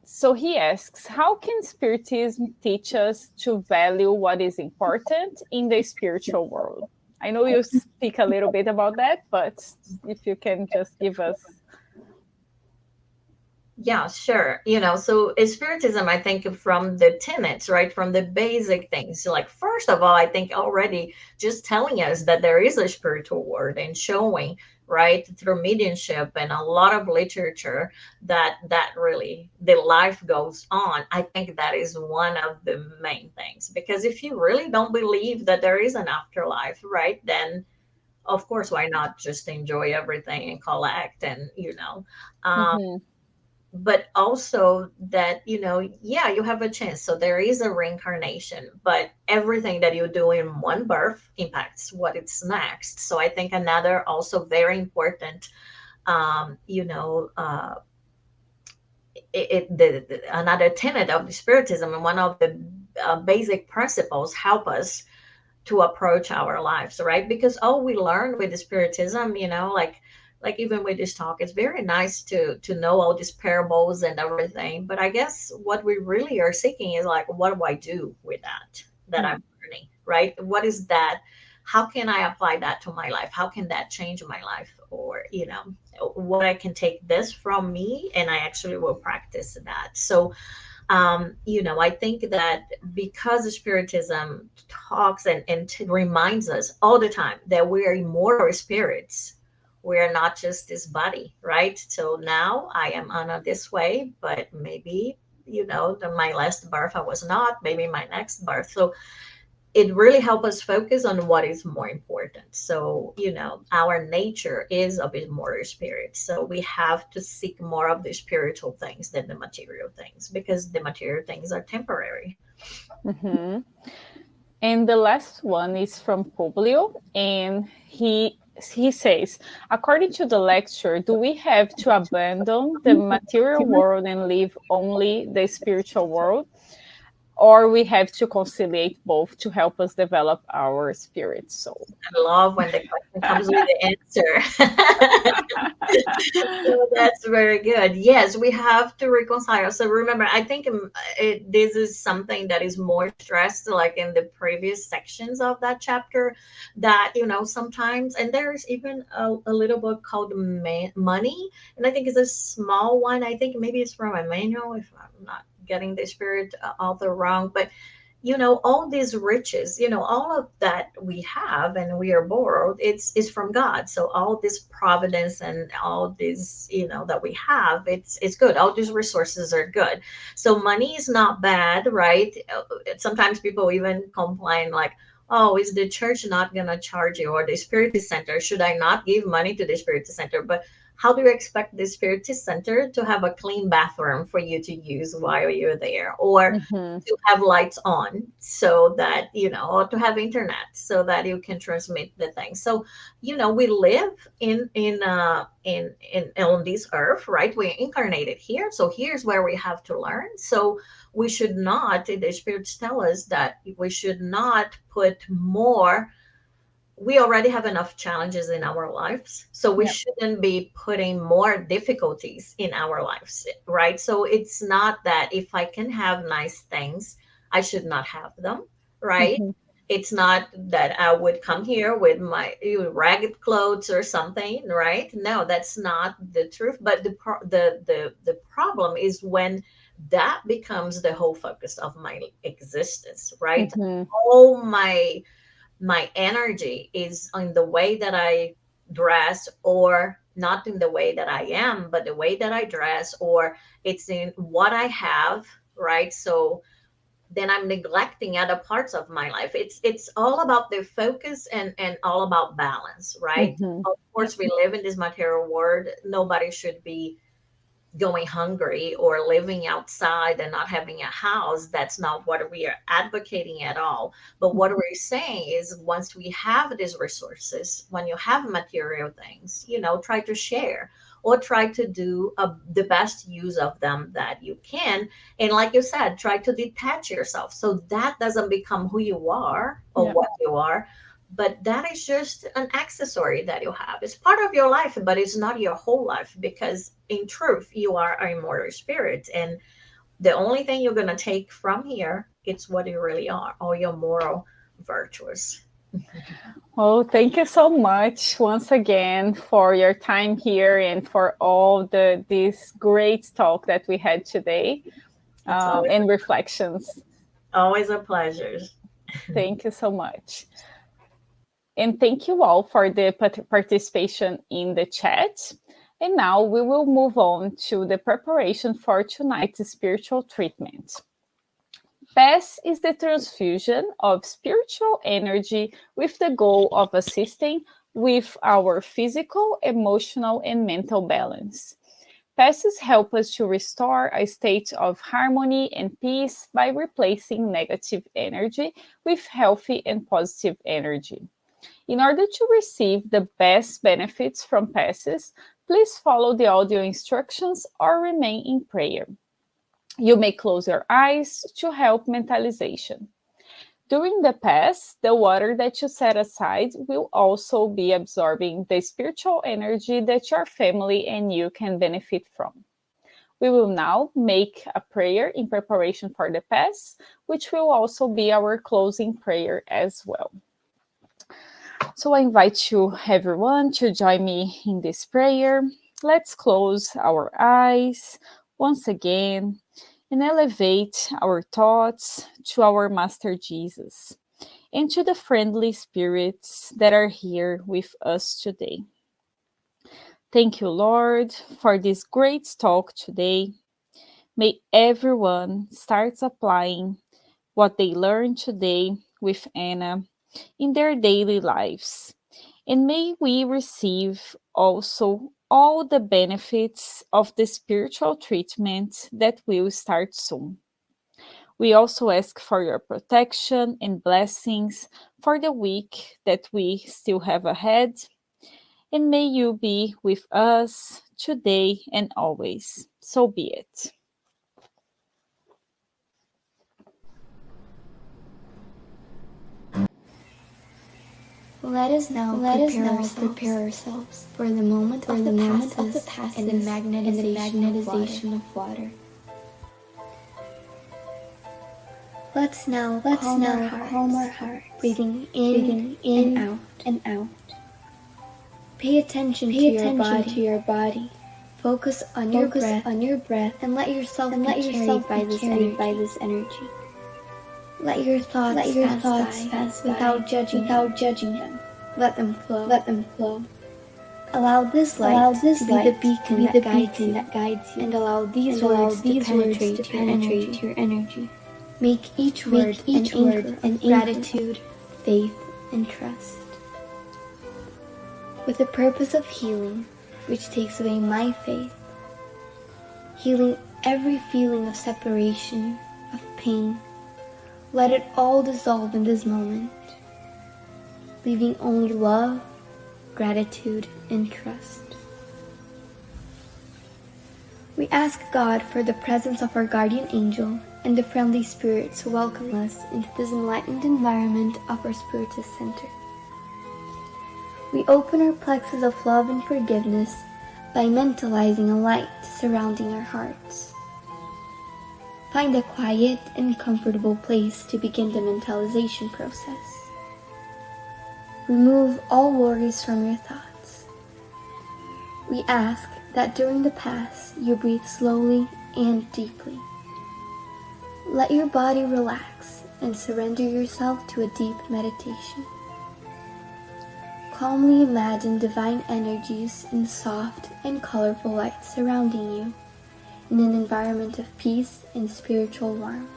So he asks, how can Spiritism teach us to value what is important in the spiritual world? I know you speak a little bit about that, but if you can just give us. Yeah, sure. So Spiritism, I think from the tenets, right, from the basic things, like first of all, I think already just telling us that there is a spiritual world and showing, right, through mediumship and a lot of literature that really the life goes on. I think that is one of the main things, because if you really don't believe that there is an afterlife, right, then of course, why not just enjoy everything and collect and Mhm. but also that yeah, you have a chance, so there is a reincarnation, but everything that you do in one birth impacts what it's next. So I think another also very important um you know uh another tenet of the Spiritism, and one of the basic principles help us to approach our lives, right? Because all we learn with the Spiritism, like even with this talk, it's very nice to know all these parables and everything, but I guess what we really are seeking is like, what do I do with that Yeah. I'm learning, right? What is that? How can I apply that to my life? How can that change my life? Or what I can take this from me and I actually will practice that. So I think that because the Spiritism talks and reminds us all the time that we are immortal spirits, we are not just this body, right? So now I am Anna this way, but maybe, my last birth I was not, maybe my next birth. So it really helps us focus on what is more important. So, our nature is of immortal spirit. So we have to seek more of the spiritual things than the material things, because the material things are temporary. Mhm. And the last one is from Publio, and he says, according to the lecture, do we have to abandon the material world and live only the spiritual world, or we have to conciliate both to help us develop our spirit soul? I love when the question comes with the answer. So that's very good. Yes, we have to reconcile. So remember, I think this is something that is more stressed, like in the previous sections of that chapter, that, sometimes, and there's even a little book called Money, and I think it's a small one. I think maybe it's from Emmanuel, if I'm not getting the spirit author wrong, but all these riches, all of that we have and we are borrowed, it's is from God. So all this providence and all this, that we have, it's good. All these resources are good. So money is not bad, right? Sometimes people even complain like, oh, is the church not going to charge you, or the Spiritist Center? Should I not give money to the Spiritist Center? But how do you expect the Spiritist Center to have a clean bathroom for you to use while you're there, or Mhm. to have lights on so that, or to have internet so that you can transmit the thing? So, we live in on this earth, right? We're incarnated here, so here's where we have to learn. So we should not, the spirits tell us that we should not put more. We already have enough challenges in our lives, so we Yeah. shouldn't be putting more difficulties in our lives, right? So it's not that if I can have nice things, I should not have them, right? Mhm. It's not that I would come here with my ragged clothes or something, right? No, that's not the truth. But the problem is when that becomes the whole focus of my existence, right? Mhm. All my energy is in the way that I dress, or not in the way that I am, but the way that I dress, or it's in what I have, right? So then I'm neglecting other parts of my life. It's all about the focus, and all about balance, right? Mhm. Of Yeah. course, we live in this material world. Nobody should be going hungry or living outside and not having a house. That's not what we are advocating at all. But what we're saying is, once we have these resources, when you have material things, try to share, or try to do the best use of them that you can. And like you said, try to detach yourself so that doesn't become who you are or Yeah. what you are, but that is just an accessory that you have. It's part of your life, but it's not your whole life, because in truth you are a immortal spirit, and the only thing you're going to take from here, it's what you really are, all your moral virtues. Oh, thank you so much once again for your time here and for all this great talk that we had today, It's always and reflections. always a pleasure. Thank you so much. And thank you all for the participation in the chat. And now we will move on to the preparation for tonight's spiritual treatment. PES is the transfusion of spiritual energy with the goal of assisting with our physical, emotional, and mental balance. PESs help us to restore a state of harmony and peace by replacing negative energy with healthy and positive energy. In order to receive the best benefits from PESs, please follow the audio instructions or remain in prayer. You may close your eyes to help mentalization. During the PES, the water that you set aside will also be absorbing the spiritual energy that your family and you can benefit from. We will now make a prayer in preparation for the PES, which will also be our closing prayer as well. So I invite you, everyone, to join me in this prayer. Let's close our eyes once again and elevate our thoughts to our Master Jesus and to the friendly spirits that are here with us today. Thank you, Lord, for this great talk today. May everyone start applying what they learned today with Anna in their daily lives. And may we receive also all the benefits of the spiritual treatment that will start soon. We also ask for your protection and blessings for the week that we still have ahead. And may you be with us today and always. So be it. Let us now prepare ourselves for the moment of the passes and the magnetization of water. Let's now calm our hearts, breathing in and out. Pay attention to your body. Focus on your breath, and let yourself be carried by this energy. Let your thoughts pass by without judging them. Let them flow. Allow this light to be the beacon that guides you, and allow these words to penetrate your energy. Make each word an anchor of gratitude faith and trust. With the purpose of healing, which takes away my faith, healing every feeling of separation, of pain, let it all dissolve in this moment, leaving only love, gratitude, and trust. We ask God for the presence of our guardian angel and the friendly spirits who welcome us into this enlightened environment of our Spiritist Center. We open our plexus of love and forgiveness by mentalizing a light surrounding our hearts. Find a quiet and comfortable place to begin the mentalization process. Remove all worries from your thoughts. We ask that during the pass you breathe slowly and deeply. Let your body relax and surrender yourself to a deep meditation. Calmly imagine divine energies in soft and colorful light surrounding you in an environment of peace and spiritual warmth.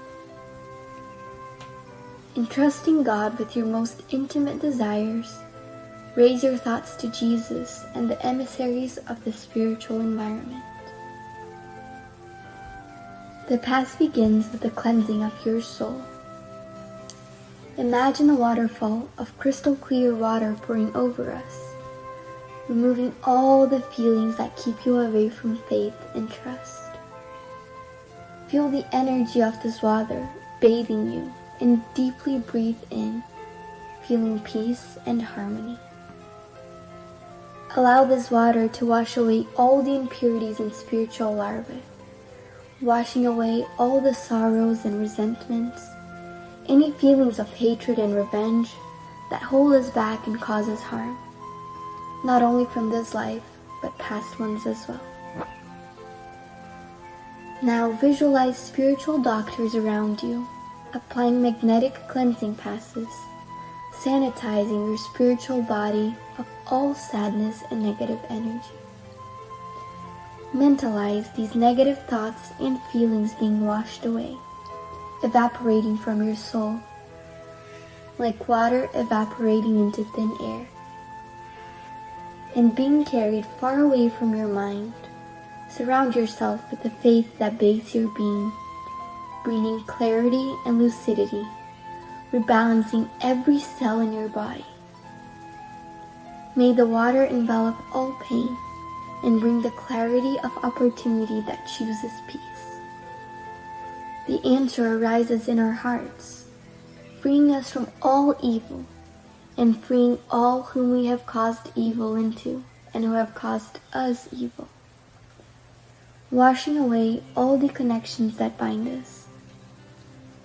Entrusting God with your most intimate desires, raise your thoughts to Jesus and the emissaries of the spiritual environment. The path begins with the cleansing of your soul. Imagine a waterfall of crystal clear water pouring over us, removing all the feelings that keep you away from faith and trust. Feel the energy of this water bathing you and deeply breathe in, feeling peace and harmony. Allow this water to wash away all the impurities and spiritual larvae, washing away all the sorrows and resentments, any feelings of hatred and revenge that hold us back and cause us harm, not only from this life, but past ones as well. Now visualize spiritual doctors around you, applying magnetic cleansing passes, sanitizing your spiritual body of all sadness and negative energy. Mentalize these negative thoughts and feelings being washed away, evaporating from your soul, like water evaporating into thin air, and being carried far away from your mind. Surround yourself with the faith that bathes your being, bringing clarity and lucidity, rebalancing every cell in your body. May the water envelop all pain and bring the clarity of opportunity that chooses peace. The answer arises in our hearts, freeing us from all evil and freeing all whom we have caused evil into and who have caused us evil, washing away all the connections that bind us.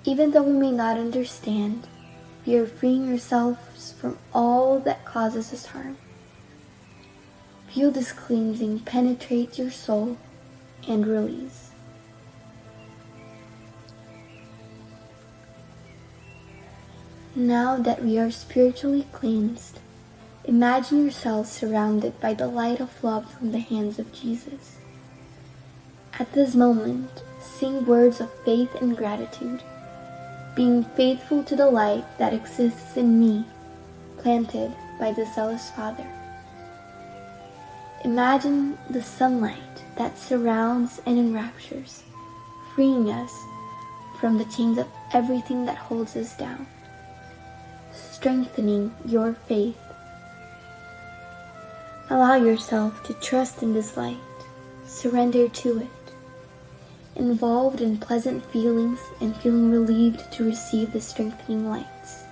Even though we may not understand, we are freeing ourselves from all that causes us harm. Feel this cleansing penetrate your soul and release. Now that we are spiritually cleansed, imagine yourself surrounded by the light of love from the hands of Jesus. At this moment, sing words of faith and gratitude, being faithful to the light that exists in me, planted by the zealous Father. Imagine the sunlight that surrounds and enraptures, freeing us from the chains of everything that holds us down, strengthening your faith. Allow yourself to trust in this light, surrender to it, involved in pleasant feelings and feeling relieved to receive the strengthening lights.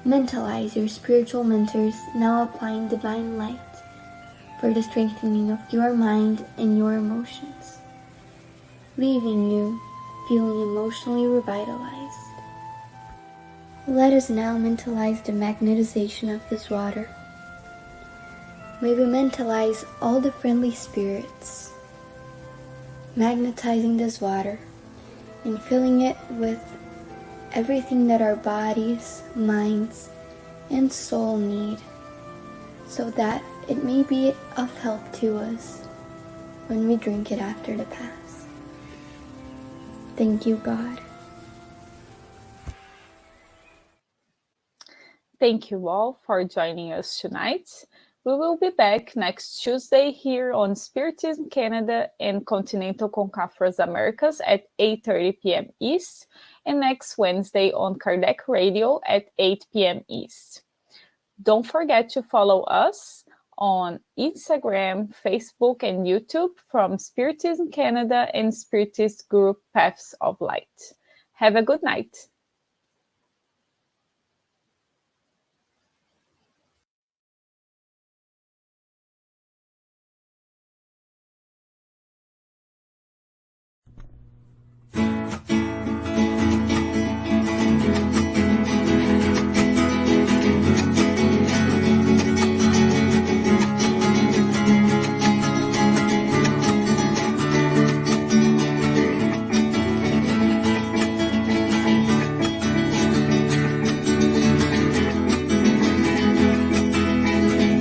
Mentalize your spiritual mentors now applying divine light for the strengthening of your mind and your emotions, leaving you feeling emotionally revitalized. Let us now mentalize the magnetization of this water. May we mentalize all the friendly spirits, magnetizing this water and filling it with everything that our bodies, minds, and soul need, so that it may be of help to us when we drink it after the Pass. Thank you, God. Thank you all for joining us tonight. We will be back next Tuesday here on Spiritism Canada and Continental Concafras Americas at 8:30 p.m. East, and next Wednesday on Kardec Radio at 8 p.m. East. Don't forget to follow us on Instagram, Facebook, and YouTube from Spiritism Canada and Spiritist Group Paths of Light. Have a good night.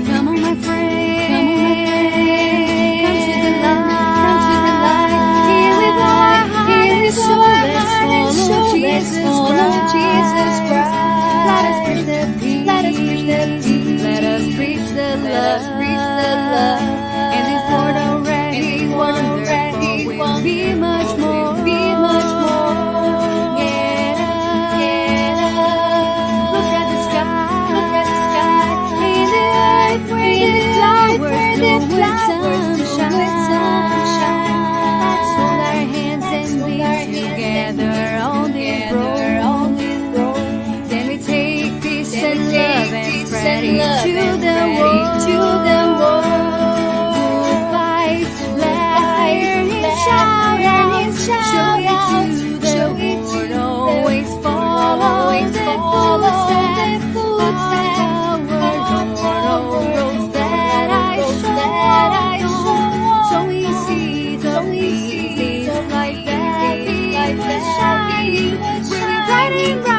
Come on, my friend. Come to the light. Here with our heart and soul, let's follow Jesus Christ. Let us preach the peace. Let us preach the peace. Let us preach the love. And this world already wonderful will be much more. Get up. Look at the sky. In the earth where the flowers bloom with sunshine. Let's hold our hands and be together on this road. Then we take peace and love and spread it to the world. We'll fight, laugh, and shout out. Show it to the world. Always follow the footsteps of our roads that I show. So we see the peace like that, shining, really bright and bright.